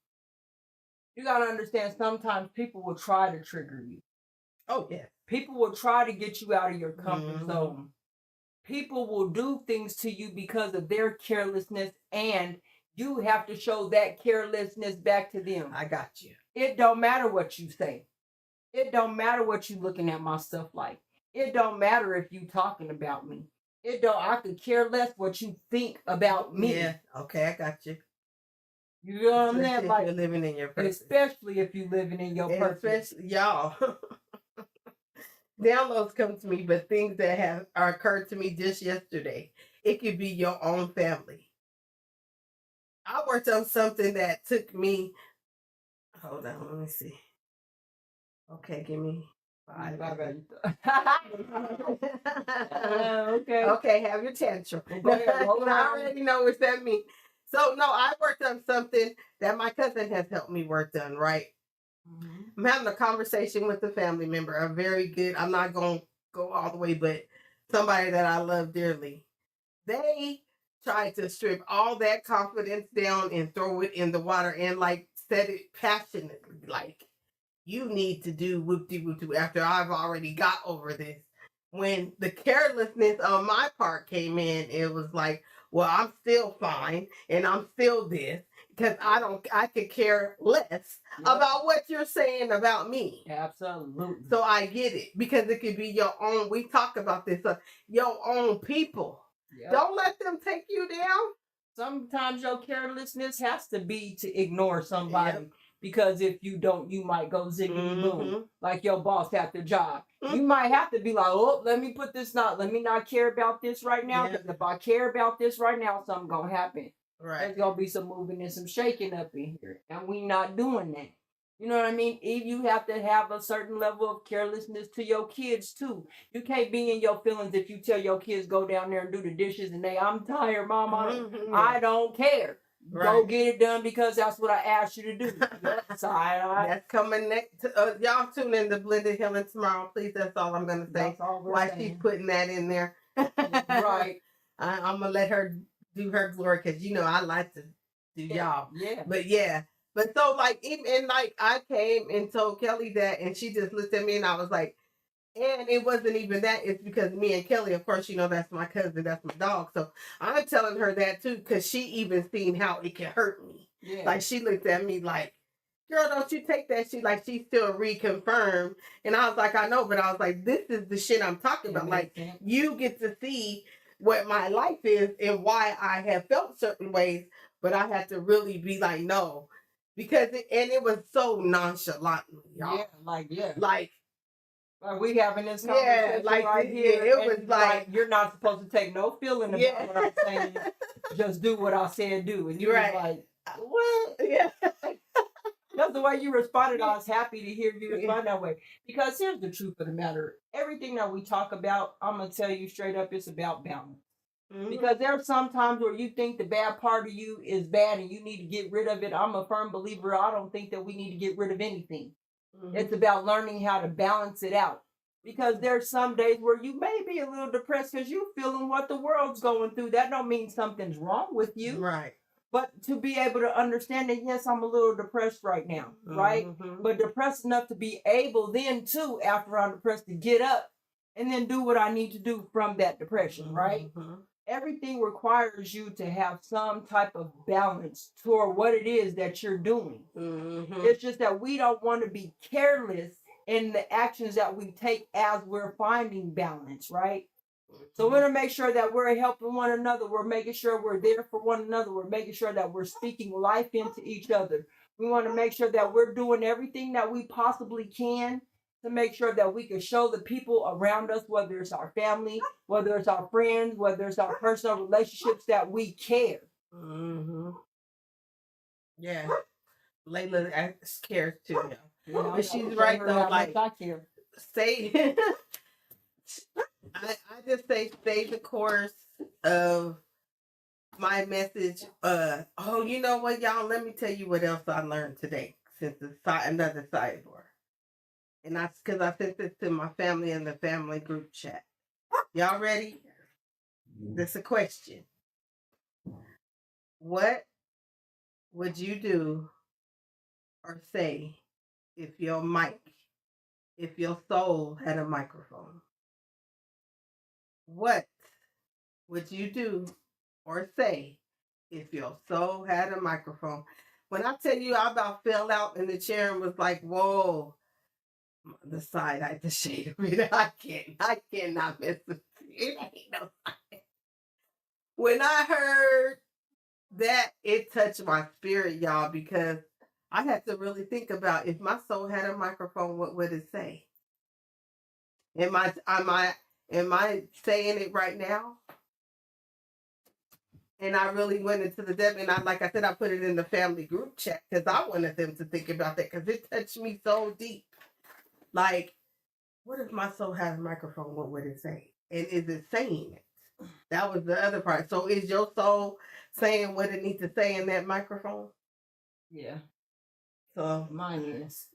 You got to understand sometimes people will try to trigger you. Oh, yeah. People will try to get you out of your comfort zone. People will do things to you because of their carelessness, and you have to show that carelessness back to them. I got you. It don't matter what you say. It don't matter what you looking at my stuff like. It don't matter if you talking about me. I could care less what you think about me. Yeah, okay, I got you. You know what I'm saying? Like, you're living in your purpose. Especially if you're living in your purpose. Especially, y'all. Downloads come to me, but things that have occurred to me just yesterday. It could be your own family. I worked on something that took me. Hold on, let me see. Okay, give me 5. Okay, have your tantrum. I already know what that means. So, no, I worked on something that my cousin has helped me work on, right? I'm having a conversation with a family member, a very good, I'm not going to go all the way, but somebody that I love dearly. They tried to strip all that confidence down and throw it in the water and said it passionately, you need to do whoop-de-whoop-de after I've already got over this. When the carelessness on my part came in, it was like, well, I'm still fine and I'm still this. because I could care less about what you're saying about me. Absolutely. So I get it, because it could be your own. We talk about this, your own people. Yep. Don't let them take you down. Sometimes your carelessness has to be to ignore somebody. Yep. Because if you don't, you might go ziggity boom, like your boss at the job. You might have to be like, oh, let me not care about this right now, because if I care about this right now, something gonna happen. Right. There's gonna be some moving and some shaking up in here, and we not doing that. You know what I mean? If you have to have a certain level of carelessness to your kids too. You can't be in your feelings if you tell your kids go down there and do the dishes and I'm tired, mama. I don't care. Right. Go get it done because that's what I asked you to do. That's coming next. Y'all tune in to Blended Healing tomorrow, please. That's all I'm gonna say. Why she's putting that in there? Right. I'm gonna let her do her glory, because I like to do y'all. Yeah. But yeah. But so I came and told Kelly that, and she just looked at me, and I was like, and it wasn't even that. It's because me and Kelly, of course, that's my cousin, that's my dog. So I'm telling her that too, because she even seen how it can hurt me. Yeah. Like, she looked at me like, girl, don't you take that shit. Like, she still reconfirmed. And I was like, I know, but I was like, this is the shit I'm talking about. Like, you get to see what my life is and why I have felt certain ways, but I had to really be like, no. Because it was so nonchalant, y'all. Like we having this conversation right here. It was like you're not supposed to take no feeling about what I'm saying. Just do what I said do. And you were like, what? Yeah. That's the way you responded. I was happy to hear you respond that way. Because here's the truth of the matter. Everything that we talk about, I'm going to tell you straight up, it's about balance. Because there are some times where you think the bad part of you is bad and you need to get rid of it. I'm a firm believer. I don't think that we need to get rid of anything. It's about learning how to balance it out. Because there's some days where you may be a little depressed because you're feeling what the world's going through. That don't mean something's wrong with you. Right. But to be able to understand that, yes, I'm a little depressed right now. Right. But depressed enough to be able then too, after I'm depressed, to get up and then do what I need to do from that depression. Right. Everything requires you to have some type of balance toward what it is that you're doing. It's just that we don't want to be careless in the actions that we take as we're finding balance, right? So we're going to make sure that we're helping one another. We're making sure we're there for one another. We're making sure that we're speaking life into each other. We want to make sure that we're doing everything that we possibly can to make sure that we can show the people around us, whether it's our family, whether it's our friends, whether it's our personal relationships, that we care. Yeah. Layla cares too. But she's right though. Like, I care. Say, I just say stay the course of my message. You know what, y'all? Let me tell you what else I learned today since another sidebar. And because I sent this to my family in the family group chat. Y'all ready? This is a question. What would you do or say if your soul had a microphone? What would you do or say if your soul had a microphone? When I tell you, I about fell out in the chair and was like, whoa. The side, I the shade of it. I cannot miss it. It ain't no side. When I heard that, it touched my spirit, y'all, because I had to really think about, if my soul had a microphone, what would it say? Am I saying it right now? And I really went into the depth, and like I said, I put it in the family group chat because I wanted them to think about that, because it touched me so deep. Like, what if my soul had a microphone? What would it say? And is it saying it? That was the other part. So is your soul saying what it needs to say in that microphone? Yeah. So mine is.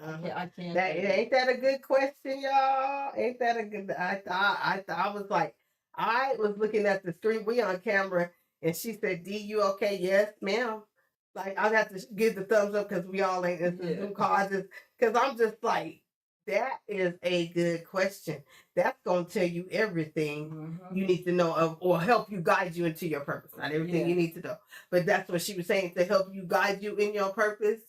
I can't. Ain't that a good question, y'all? Ain't that a good? I was like, I was looking at the screen. We on camera, and she said, "D, you okay?" Yes, ma'am. Like, I'd have to give the thumbs up because we all ain't in the Zoom call. Because I'm just like, That is a good question. That's going to tell you everything you need to know of, or help you guide you into your purpose. Not everything you need to know, but that's what she was saying, to help you guide you in your purpose.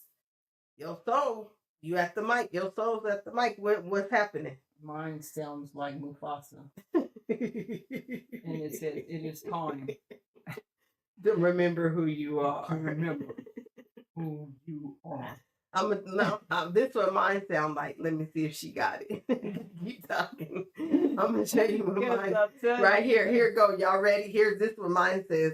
Your soul, you at the mic. Your soul's at the mic. What's happening? Mine sounds like Mufasa. And it says it is time to remember who you are. to remember who you are. This what mine sound like. Let me see if she got it. Keep talking. I'm gonna show you what mine. Right here. Here it go. Y'all ready? Here's this what mine says.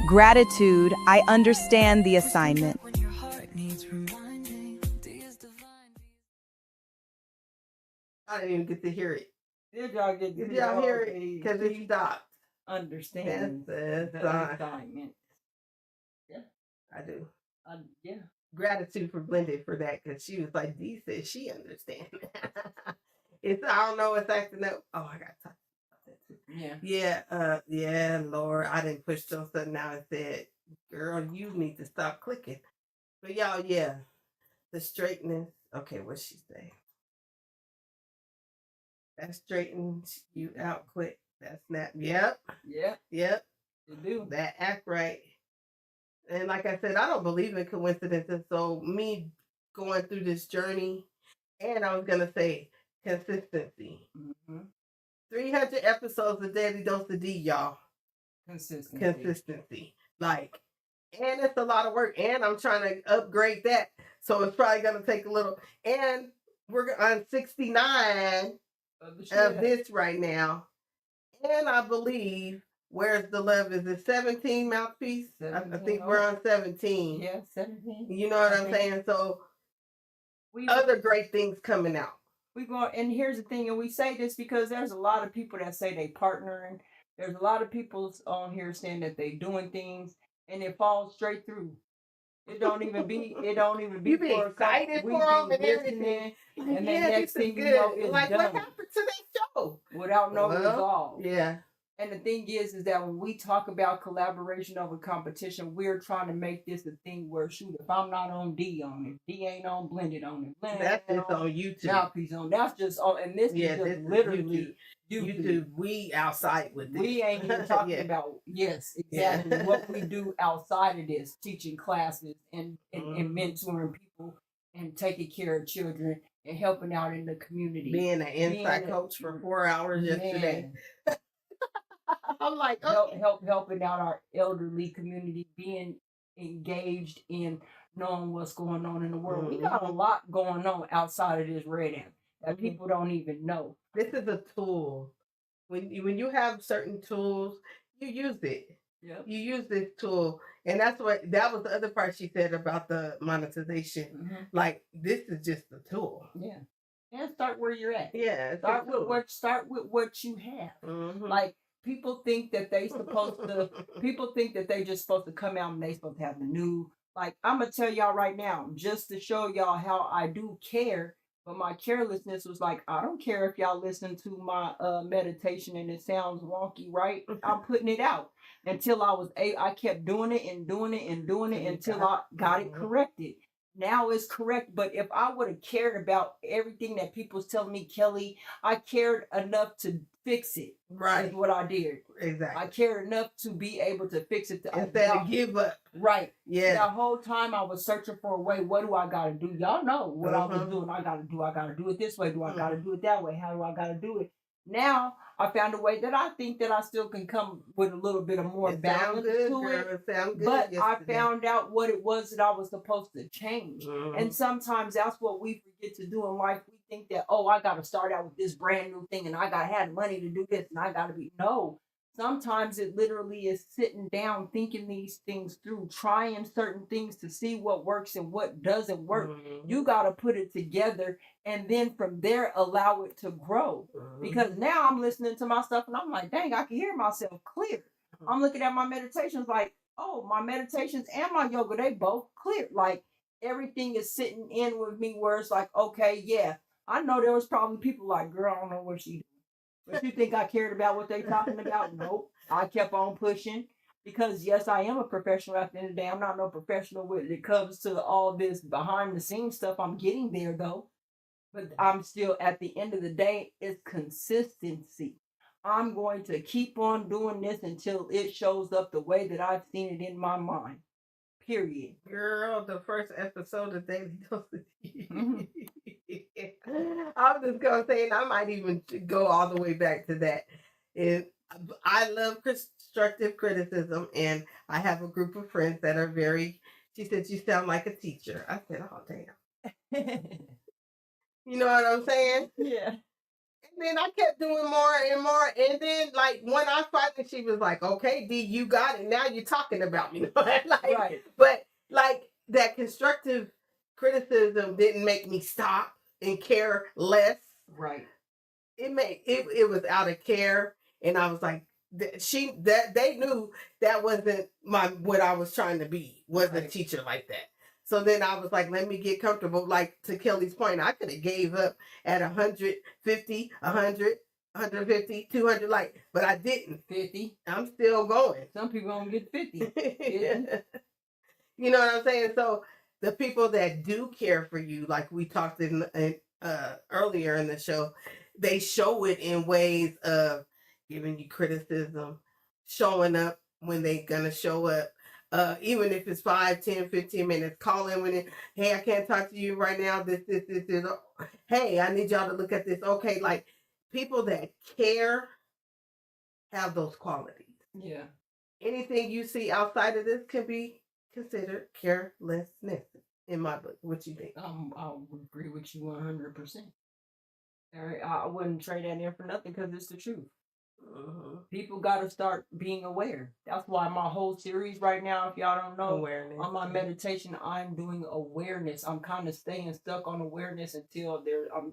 Gratitude, I understand the assignment. I didn't even get to hear it. Did y'all hear it? Because it stopped. Understand the assignment. Yeah, I do. Yeah. Gratitude for Blended for that, because she was like, Dee said she understands. It's, I don't know what's acting up. Oh, I got to talk about that too. Yeah, Lord, I didn't push something now and said, girl, you need to stop clicking. But y'all, yeah, the straightness. Okay, what'd she say? That straightens you out quick. That's not. Yep. You do. That act right. And like I said, I don't believe in coincidences. So me going through this journey, and I was gonna say consistency. 300 episodes of Daily Dose of D, y'all. Consistency. Like, and it's a lot of work. And I'm trying to upgrade that. So it's probably gonna take a little. And we're on 69 of this right now. And I believe, Where's the Love? Is it 17 mouthpiece? 17, I think we're on 17. Yeah, 17. You know what I'm saying? So other great things coming out. We go, and here's the thing, and we say this because there's a lot of people that say they partnering. There's a lot of people on here saying that they doing things, and it falls straight through. It don't even be. You be excited for them and everything. And then next thing you know, it's like, done. what happened to that show? Without no resolve. Yeah. And the thing is that when we talk about collaboration over competition, we're trying to make this a thing where, shoot, if I'm not on D on it, D ain't on Blended on it. Blended that's just on YouTube. Mouthpiece on. That's just on, and this is just literally YouTube. We outside with this. We ain't even talking about, yes, exactly, what we do outside of this, teaching classes and mentoring people and taking care of children and helping out in the community. Being an inside coach for 4 hours yesterday. I'm like, okay. helping out our elderly community, being engaged in knowing what's going on in the world. We got a lot going on outside of this red app that people don't even know. This is a tool. When you have certain tools, you use it. Yep. You use this tool. And that was the other part she said about the monetization. Like, this is just a tool. Yeah. And start where you're at. Yeah. Start with what you have. Like, people think that they just supposed to come out and they supposed to have the new, like, I'm gonna tell y'all right now, just to show y'all how I do care, but my carelessness was like, I don't care if y'all listen to my meditation and it sounds wonky, right? I'm putting it out until I kept doing it until I got it corrected. Now it's correct, but if I would have cared about everything that people's telling me, Kelly, I cared enough to fix it. Right. Is what I did. Exactly. I cared enough to be able to fix it. Instead of give up. Right. Yeah. The whole time I was searching for a way. What do I got to do? Y'all know what I was doing. I got to do it this way. Do I got to do it that way? How do I got to do it? Now I found a way that I think that I still can come with a little bit of more balance to it. But I found out what it was that I was supposed to change. And sometimes that's what we forget to do in life. We think that, I got to start out with this brand new thing and I got to have money to do this and I got to be. No. Sometimes it literally is sitting down, thinking these things through, trying certain things to see what works and what doesn't work. You got to put it together and then from there, allow it to grow. Because now I'm listening to my stuff and I'm like, dang, I can hear myself clear. I'm looking at my meditations like, my meditations and my yoga, they both clear. Like everything is sitting in with me where it's like, okay, yeah, I know there was probably people like, girl, I don't know what she doing. But you think I cared about what they talking about? Nope. I kept on pushing. Because yes, I am a professional at the end of the day. I'm not no professional when it comes to all this behind the scenes stuff. I'm getting there though. But I'm still at the end of the day, it's consistency. I'm going to keep on doing this until it shows up the way that I've seen it in my mind. Period. Girl, the first episode of Daily Doses. Mhm. I'm just gonna say, and I might even go all the way back to that. And I love constructive criticism, and I have a group of friends that are very. She said, "You sound like a teacher." I said, "Oh damn." You know what I'm saying? Yeah. And then I kept doing more and more. And then, like, when I finally, she was like, "Okay, D, you got it. Now you're talking about me." Like, Right. But, like, that constructive criticism didn't make me stop and care less. Right. It was out of care. And I was like, they knew that wasn't what I was trying to be, was a teacher like that. So then I was like, let me get comfortable. Like, to Kelly's point, I could have gave up at 150, 100, 150, 200, like, but I didn't. 50. I'm still going. Some people don't get 50. You know what I'm saying? So the people that do care for you, like we talked in earlier in the show, they show it in ways of giving you criticism, showing up when they're gonna show up. Even if it's 5, 10, 15 minutes, calling when hey, I can't talk to you right now. This. Hey, I need y'all to look at this. Okay, like, people that care have those qualities. Yeah. Anything you see outside of this can be considered carelessness in my book. What you think? I would agree with you 100%. I wouldn't trade that in for nothing because it's the truth. People got to start being aware. That's why my whole series right now, if y'all don't know, Awareness. on my meditation, I'm doing awareness. I'm kind of staying stuck on awareness until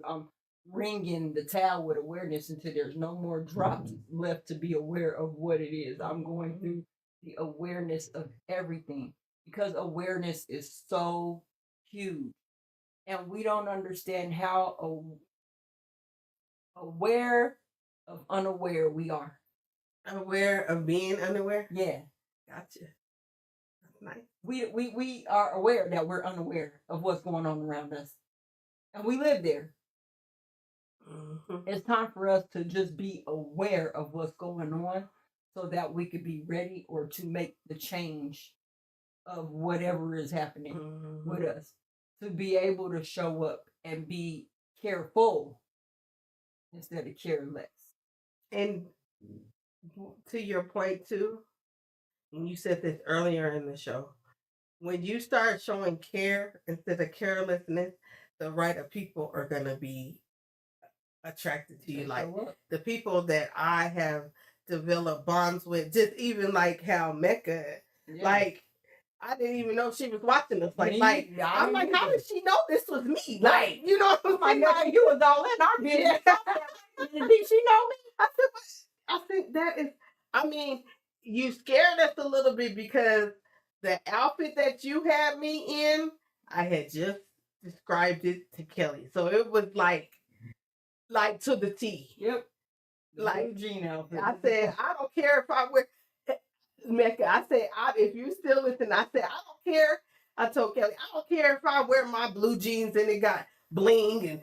I'm ringing the towel with awareness until there's no more drops left to be aware of what it is. I'm going through the awareness of everything because awareness is so huge, and we don't understand how aware of unaware we are. Aware of being unaware? Yeah. Gotcha. That's nice. We are aware that we're unaware of what's going on around us. And we live there. It's time for us to just be aware of what's going on so that we could be ready or to make the change of whatever is happening with us. To be able to show up and be careful instead of careless. And to your point too, and you said this earlier in the show, when you start showing care instead of carelessness, the right of people are going to be attracted to you. Like the people that I have developed bonds with, just even like how Mecca, like, I didn't even know she was watching us. I'm like, how did she know this was me? Like, you know what I'm saying? You was all in our business. Did she know me? I think that is, I mean, you scared us a little bit because the outfit that you had me in, I had just described it to Kelly. So it was like to the T. Yep. Like, jean outfit. I said, I don't care if I wear, Mecca, I said, if you still listen, I said, I don't care. I told Kelly, I don't care if I wear my blue jeans and it got bling and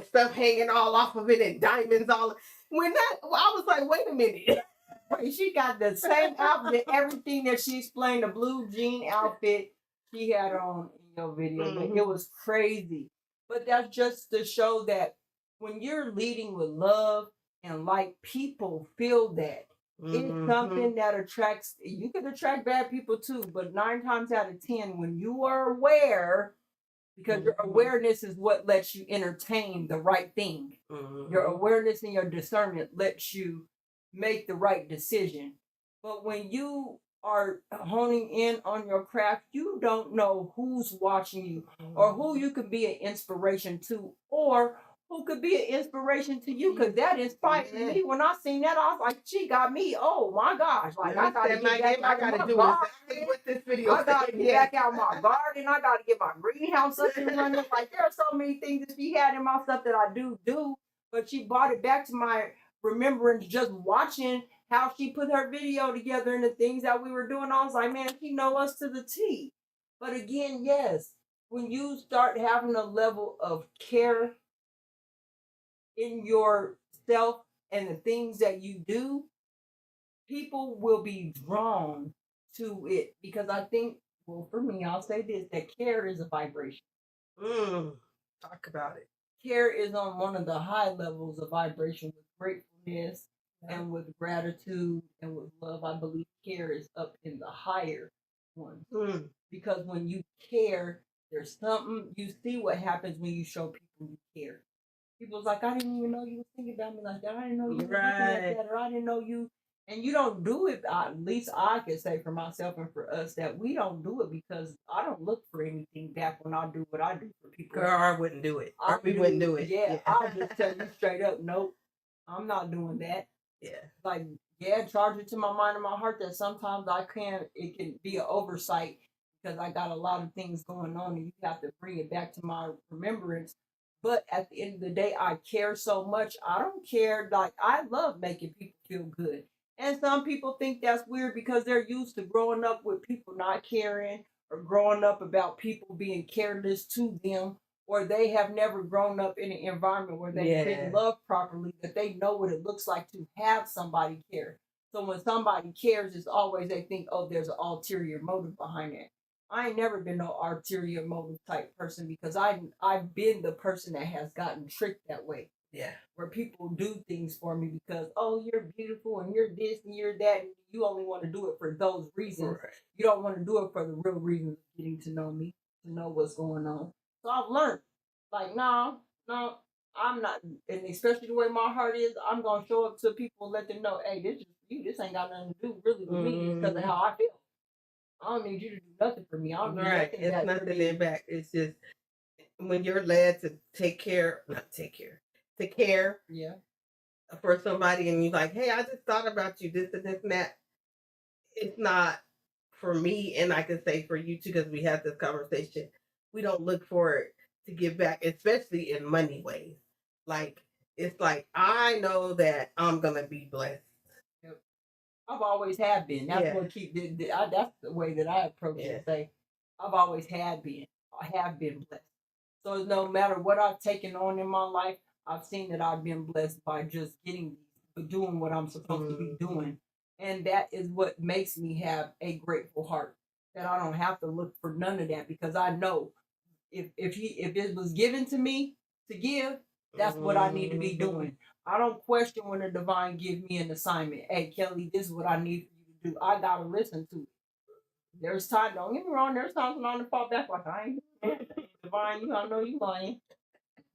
stuff hanging all off of it and diamonds all. I was like, wait a minute. Wait, she got the same outfit, everything that she explained, the blue jean outfit she had on in your video. It was crazy. But that's just to show that when you're leading with love and light, people feel that. It's something that attracts, you can attract bad people too, but 9 times out of 10, when you are aware, because your awareness is what lets you entertain the right thing. Your awareness and your discernment lets you make the right decision. But when you are honing in on your craft, you don't know who's watching you or who you could be an inspiration to or who could be an inspiration to you, because that inspired me. When I seen that, I was like, she got me. Oh my gosh. Like, I gotta get back out my garden. With this video. I gotta get back out my garden. I gotta get my greenhouse up and running. Like, there are so many things that she had in my stuff that I do, but she brought it back to my remembrance just watching how she put her video together and the things that we were doing, I was like, man, she know us to the T. But again, yes, when you start having a level of care in yourself and the things that you do, people will be drawn to it. Because I think, well, for me, I'll say this, that care is a vibration. Talk about it. Care is on one of the high levels of vibration with gratefulness and with gratitude and with love. I believe care is up in the higher one. Because when you care, there's something, you see what happens when you show people you care. People's like, I didn't even know you were thinking about me like that. I didn't know you were looking like that, or I didn't know you. And you don't do it, at least I can say for myself and for us, that we don't do it because I don't look for anything back when I do what I do for people. Girl, I wouldn't do it. We wouldn't do it. Yeah, I'll just tell you straight up, nope, I'm not doing that. Yeah. Like, yeah, charge it to my mind and my heart that sometimes it can be an oversight because I got a lot of things going on and you have to bring it back to my remembrance. But at the end of the day, I care so much. I don't care. Like, I love making people feel good. And some people think that's weird because they're used to growing up with people not caring or growing up about people being careless to them, or they have never grown up in an environment where they've been loved properly, that they know what it looks like to have somebody care. So when somebody cares, it's always they think, oh, there's an ulterior motive behind it. I ain't never been no ulterior motive type person because I've been the person that has gotten tricked that way. Yeah. Where people do things for me because, oh, you're beautiful and you're this and you're that. And you only want to do it for those reasons. Right. You don't want to do it for the real reasons of getting to know me, to know what's going on. So I've learned, like, no, I'm not. And especially the way my heart is, I'm going to show up to people and let them know, hey, this is you. This ain't got nothing to do really with me because of how I feel. I don't need you to do nothing for me. I don't need nothing It's nothing in back. It's just when you're led to care for somebody and you're like, hey, I just thought about you, this and this and that. It's not for me, and I can say for you too, because we had this conversation. We don't look for it to give back, especially in money ways. Like, it's like, I know that I'm going to be blessed. I've always have been. That's what that's the way that I approach it. Say, I've always have been blessed. So no matter what I've taken on in my life, I've seen that I've been blessed by just doing what I'm supposed to be doing. And that is what makes me have a grateful heart. That I don't have to look for none of that because I know if it was given to me to give, that's what I need to be doing. I don't question when the divine gives me an assignment. Hey, Kelly, this is what I need for you to do. I gotta listen to it. There's time, don't get me wrong, there's times when I'm to fall back like I ain't doing that. Divine, I know you lying.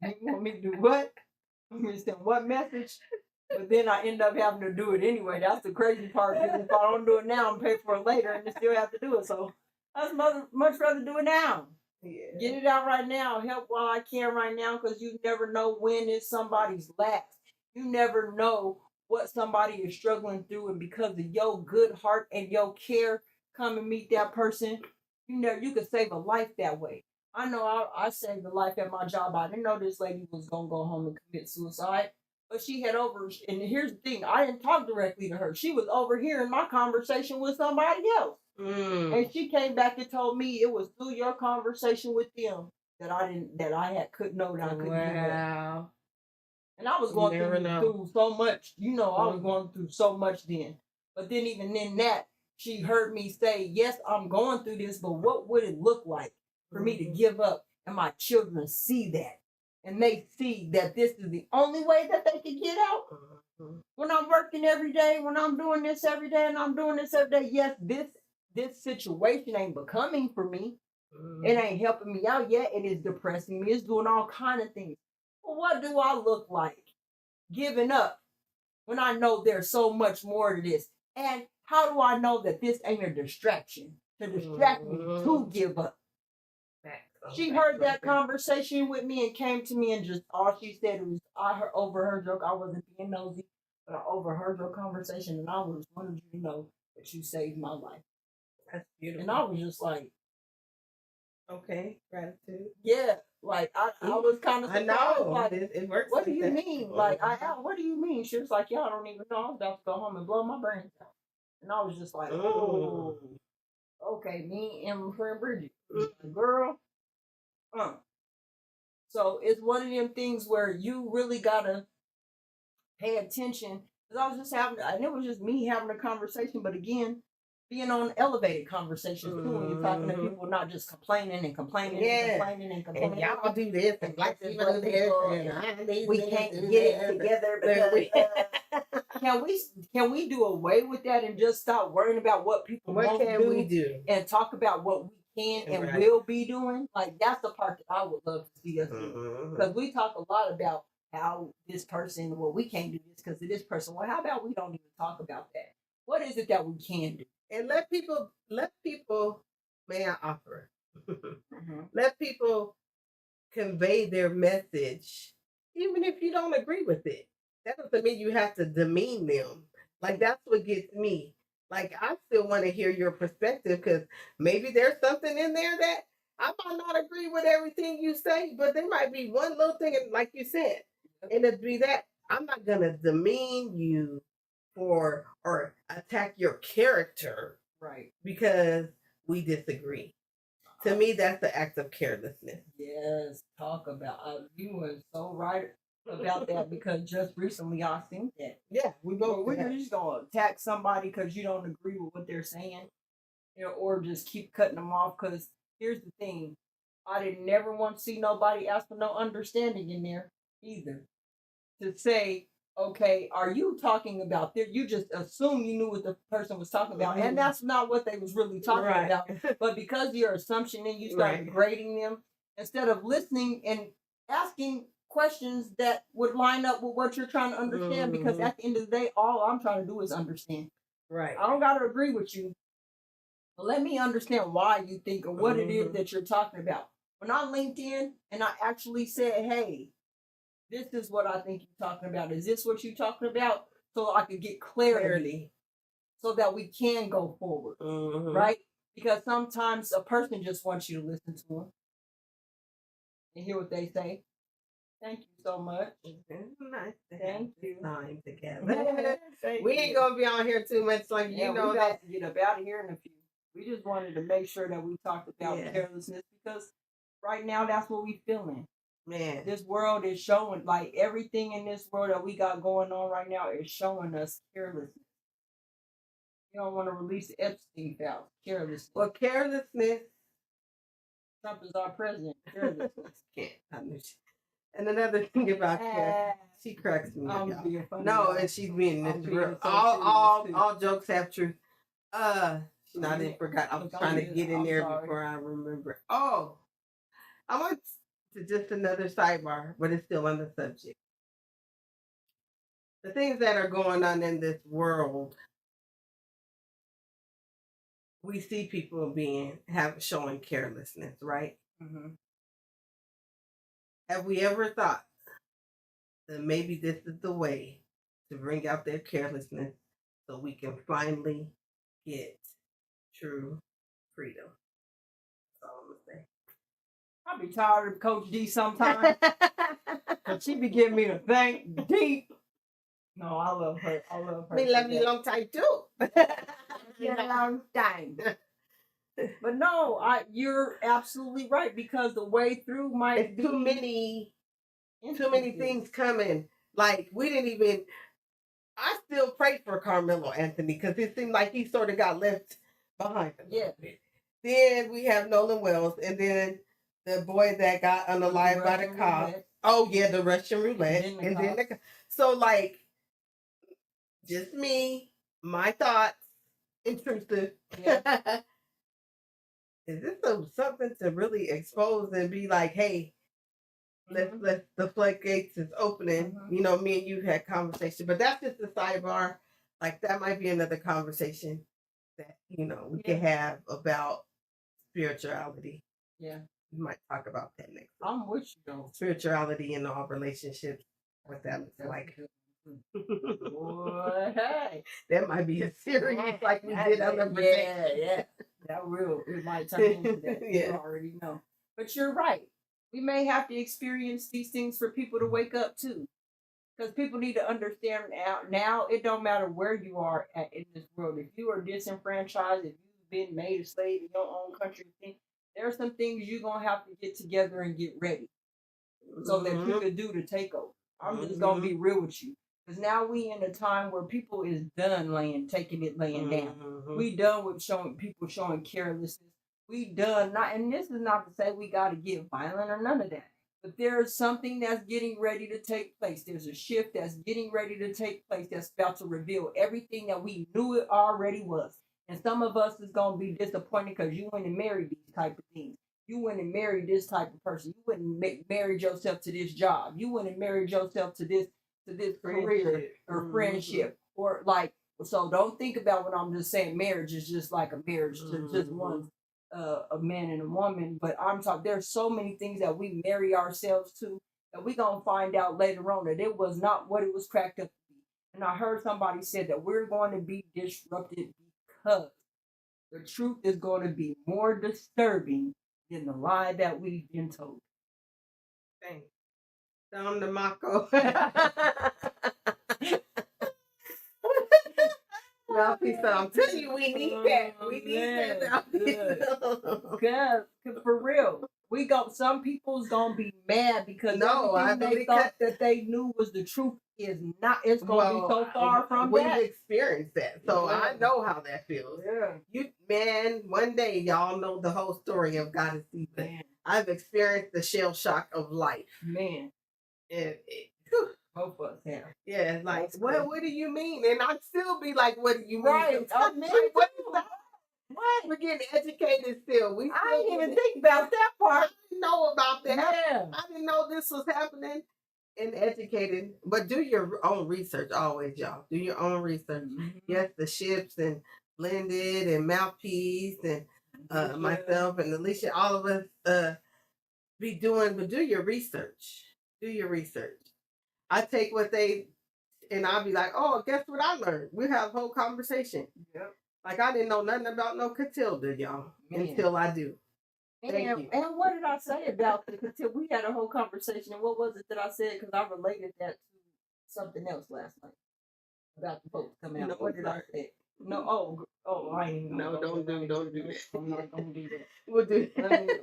You want me to do what? You want me to send what message? But then I end up having to do it anyway. That's the crazy part. Because if I don't do it now, I'm pay for it later and I still have to do it. So I'd much rather do it now. Yeah. Get it out right now. Help while I can right now because you never know when it's somebody's last. You never know what somebody is struggling through, and because of your good heart and your care, come and meet that person. You could save a life that way. I know I saved a life at my job. I didn't know this lady was gonna go home and commit suicide, but she had and here's the thing: I didn't talk directly to her. She was overhearing my conversation with somebody else, and she came back and told me it was through your conversation with them that I couldn't know that I couldn't do that. And I was going through so much, I was going through so much then. But then even in that, she heard me say, yes, I'm going through this, but what would it look like for me to give up and my children see that? And they see that this is the only way that they can get out. When I'm working every day, when I'm doing this every day and I'm doing this every day, yes, this situation ain't becoming for me. It ain't helping me out yet. It is depressing me. It's doing all kind of things. Well, what do I look like giving up when I know there's so much more to this? And how do I know that this ain't a distraction to distract me to give up? She heard that conversation with me and came to me and just all she said was, I overheard your, I wasn't being nosy, but I overheard your conversation and I was wanted you to know that you saved my life. That's beautiful. And I was just like, okay, gratitude. Yeah. Like I was kind of I surprised. know. Like, It works. what do like you that. mean? Like I asked, what do you mean? She was like, y'all don't even know. I'm about to go home and blow my brains out. And I was just like, oh, okay. Me and my friend Bridget, girl. So it's one of them things where you really gotta pay attention. Because I was just having, and it was just me having a conversation. But again, being on elevated conversations too, when you're talking to people, not just complaining and complaining and complaining and complaining. And y'all do this and black people do this, and we can't get it together because can we do away with that and just stop worrying about what people what won't can we do? and talk about what we can and will be doing? Like that's the part that I would love to see us do, because we talk a lot about how this person, well, we can't do this because of this person. Well, how about we don't even talk about that? What is it that we can do? And let people, may I offer? Let people convey their message, even if you don't agree with it. That doesn't mean you have to demean them. Like, that's what gets me. Like, I still want to hear your perspective, because maybe there's something in there that I might not agree with everything you say, but there might be one little thing, and like you said, and it'd be that I'm not going to demean you or attack your character, right? Because we disagree. To me, that's the act of carelessness. Yes, talk about you were so right about that, because just recently I seen that. Yeah, we both. We're just gonna attack somebody because you don't agree with what they're saying, or just keep cutting them off. Because here's the thing, I didn't never want to see nobody ask for no understanding in there either. To say, okay, are you talking about this? You just assume you knew what the person was talking about, and that's not what they was really talking about. But because of your assumption, and you start grading them instead of listening and asking questions that would line up with what you're trying to understand. Because at the end of the day, all I'm trying to do is understand. Right. I don't got to agree with you, but let me understand why you think or what it is that you're talking about. When I linked in and I actually said, hey, this is what I think you're talking about. Is this what you're talking about? So I could get clarity so that we can go forward, right? Because sometimes a person just wants you to listen to them and hear what they say. Thank you so much. Nice to Thank you. Time together. We ain't gonna be on here too much, like you know we that. To get up out of here in a few. We just wanted to make sure that we talked about carelessness, because right now that's what we feeling. Man, this world is showing, like everything in this world that we got going on right now is showing us carelessness. You don't want to release the Epstein files. Carelessness. Well, carelessness. Trump is our president. Carelessness. And another thing about Karen, she cracks me up. No, and she's being this real. All jokes have truth. I didn't forgot. I was trying to get in there before I remember. Oh, I want to just another sidebar, but it's still on the subject. The things that are going on in this world, we see people showing carelessness, right? Have we ever thought that maybe this is the way to bring out their carelessness so we can finally get true freedom? That's all I'm gonna say. I be tired of Coach D sometimes. But she be giving me the think deep. No, I love her. I love her. We love you long time too. Long time. But no, you're absolutely right, because the way through might be too many things coming. Like we didn't even. I still pray for Carmelo Anthony because it seemed like he sort of got left behind. Yeah. Then we have Nolan Wells, and then the boy that got unalived by the cop. Oh yeah, the Russian roulette, and then so like, just me, my thoughts, intrusive. Yeah. Is this something to really expose and be like, hey, let's the floodgates is opening. You know, me and you had conversation, but that's just a sidebar. Like that might be another conversation that we can have about spirituality. Yeah, we might talk about that next. I'm with you though. Spirituality in all relationships, what that looks like. Boy, hey, that might be a series like we did on the yeah. That will. It might turn into that. You already know. But you're right. We may have to experience these things for people to wake up too. Because people need to understand now it don't matter where you are in this world. If you are disenfranchised, if you've been made a slave in your own country, there are some things you're going to have to get together and get ready so that you can do the takeover. I'm just going to be real with you. Because now we in a time where people is done laying down. We done with people showing carelessness. We done not, and this is not to say we got to get violent or none of that. But there's something that's getting ready to take place. There's a shift that's getting ready to take place that's about to reveal everything that we knew it already was. And some of us is going to be disappointed because you went and married these type of things. You went and married this type of person. You went and married yourself to this job. You went and married yourself to this career or friendship. Or like, so don't think about what I'm just saying. Marriage is just like a marriage to just one. A man and a woman, but I'm talking, there's so many things that we marry ourselves to that we're going to find out later on that it was not what it was cracked up to be. And I heard somebody said that we're going to be disrupted because the truth is going to be more disturbing than the lie that we've been told. Thanks. Down to Mako. Mouthpiece, so I'm telling you, we need that. We need that mouthpiece. Cause for real, some people's gonna be mad because they thought that they knew was the truth is not. It's gonna be so far from that. We've experienced that, so I know how that feels. Yeah, one day y'all know the whole story of GoddessDee. I've experienced the shell shock of life, man. And both of us have. Yeah, it's like, what do you mean? And I'd still be like, what do you mean? Right. What is that? What? We're getting educated still. I didn't even think about that part. I didn't know about that. Yeah. I didn't know this was happening. And educated. But do your own research always, y'all. Do your own research. Mm-hmm. Yes, the ships and Blended and Mouthpiece and myself and Alicia, all of us be doing, but do your research. Do your research. I take what and I'll be like, oh, guess what I learned? We have a whole conversation. Yep. Like I didn't know nothing about no Catilda, y'all, until I do. Thank you. And what did I say about the Catilda? We had a whole conversation, and what was it that I said? Because I related that to something else last night about the folks coming out. What did I say? No, I ain't. No, don't do that. I'm not gonna do that. We'll do.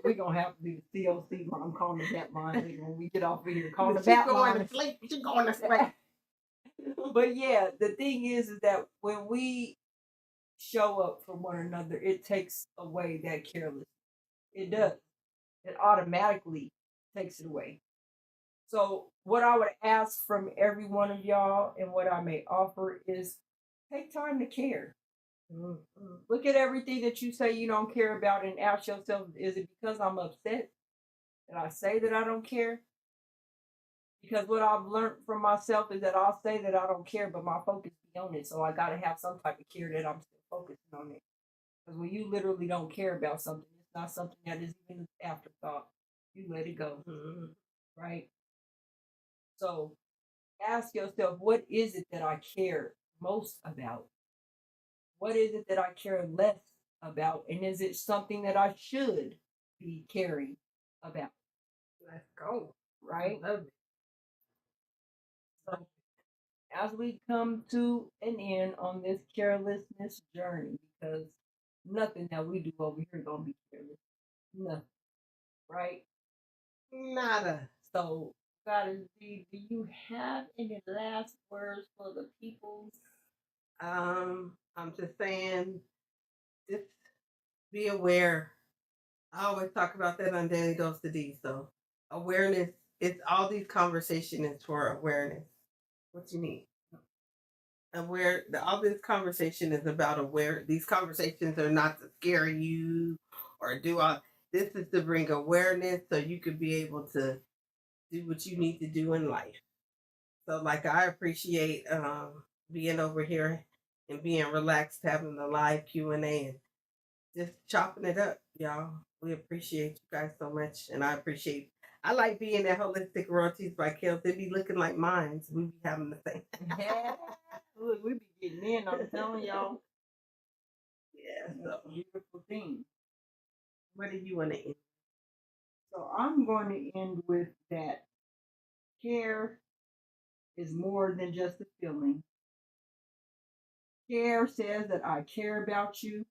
We're gonna have to do the COC. I'm calling the Bat Line when we get off of here. Call the Bat Line. She's going to sleep. But yeah, the thing is that when we show up for one another, it takes away that carelessness. It does. It automatically takes it away. So what I would ask from every one of y'all and what I may offer is take time to care. Mm-hmm. Look at everything that you say you don't care about and ask yourself, is it because I'm upset that I say that I don't care? Because what I've learned from myself is that I'll say that I don't care, but my focus be on it. So I got to have some type of care that I'm still focusing on it. Because when you literally don't care about something, it's not something that is even an afterthought. You let it go. Mm-hmm. Right? So ask yourself, what is it that I care most about? What is it that I care less about? And is it something that I should be caring about? Let's go. Right? I love it. So as we come to an end on this carelessness journey, because nothing that we do over here is going to be careless. Nothing. Right? Nada. So, GoddessDee, do you have any last words for the people? I'm just saying, just be aware. I always talk about that on Daily Dose to D. So awareness, it's all these conversations for awareness. What you need. All this conversation is about aware. These conversations are not to scare you or do all. This is to bring awareness so you could be able to do what you need to do in life. So like I appreciate being over here and being relaxed, having the live Q&A and just chopping it up, y'all. We appreciate you guys so much. And I like being at Holistic Royalties by Kellz. They be looking like mines. We be having the same. Yeah. Look, we be getting in, I'm telling y'all. Yeah, so beautiful thing. What do you want to end? So I'm going to end with that. Care is more than just a feeling. Care says that I care about you.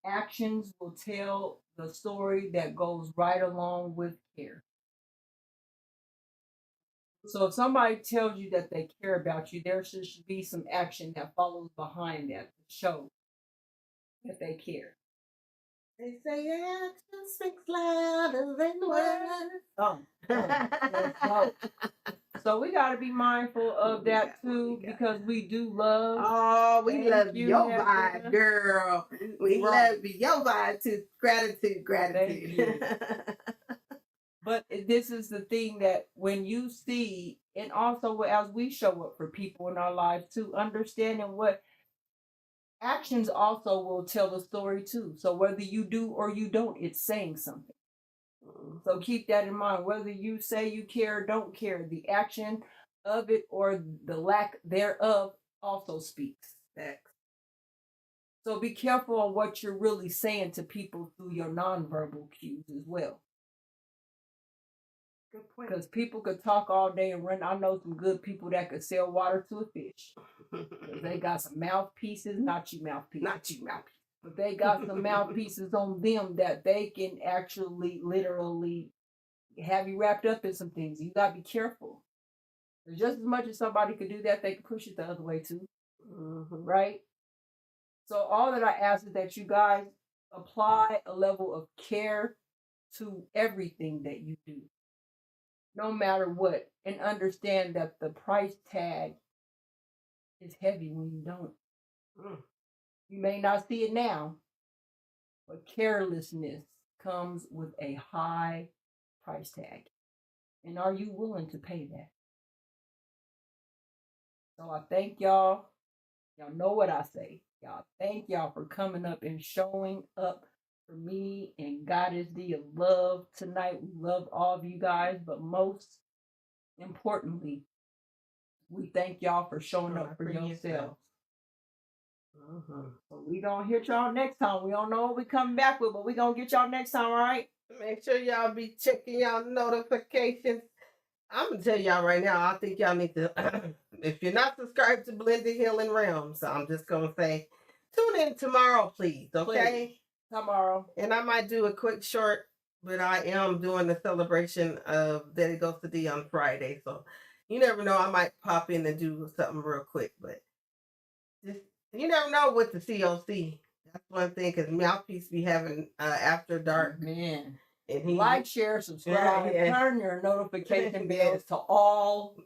Actions will tell the story that goes right along with care. So if somebody tells you that they care about you, there should be some action that follows behind that to show that they care. They say action speaks louder than words. Let's go. So we got to be mindful of that too, because we do love. Oh, we Thank love you, your Hector. vibe, girl. We Right. love your vibe too. Gratitude. Thank you. But this is the thing that when you see, and also as we show up for people in our lives too, understanding what actions also will tell the story too. So whether you do or you don't, it's saying something. So keep that in mind. Whether you say you care or don't care, the action of it or the lack thereof also speaks. So be careful on what you're really saying to people through your nonverbal cues as well. Good point. Because people could talk all day and run. I know some good people that could sell water to a fish. They got some mouthpieces, not you mouthpieces. But they got some mouthpieces on them that they can actually literally have you wrapped up in some things. You gotta be careful. Just as much as somebody could do that, they can push it the other way too. Right? So all that I ask is that you guys apply a level of care to everything that you do, no matter what, and understand that the price tag is heavy when you don't. You may not see it now, but carelessness comes with a high price tag. And are you willing to pay that? So I thank y'all. Y'all know what I say. Y'all thank y'all for coming up and showing up for me and GoddessDee of love tonight. We love all of you guys, but most importantly, we thank y'all for showing up for yourselves. So we gonna hit y'all next time. We don't know what we coming back with, but we gonna get y'all next time, all right? Make sure y'all be checking y'all notifications. I'm gonna tell y'all right now, I think y'all need to if you're not subscribed to Blended Healing Realms, I'm just gonna say tune in tomorrow, please. Okay? Please. Tomorrow. And I might do a quick short, but I am doing the celebration of Daddy Goes to D on Friday. So you never know, I might pop in and do something real quick, but just you never know with the COC. That's one thing, because Mouthpiece be having After Dark. Man. And he, like, share, subscribe, turn your notification bells to all.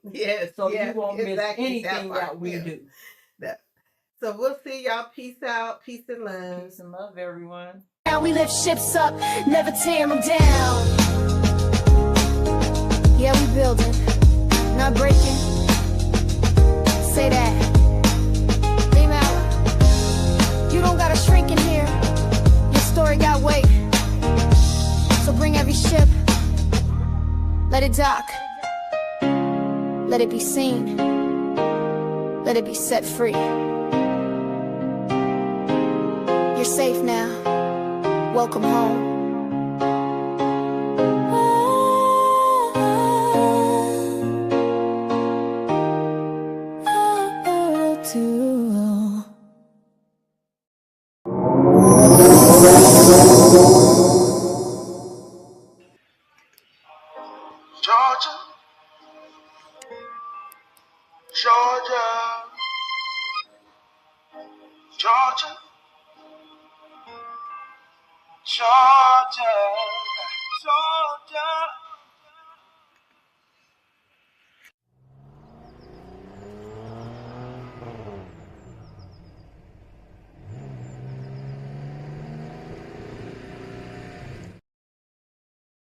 So you won't miss anything that we do. So we'll see y'all. Peace out. Peace and love. Peace and love, everyone. Now we lift ships up, never tear them down. Yeah, we building, not breaking. Say that. You don't gotta shrink in here. Your story got weight. So bring every ship. Let it dock. Let it be seen. Let it be set free. You're safe now. Welcome home. Georgia, Georgia, Georgia, Georgia, Georgia.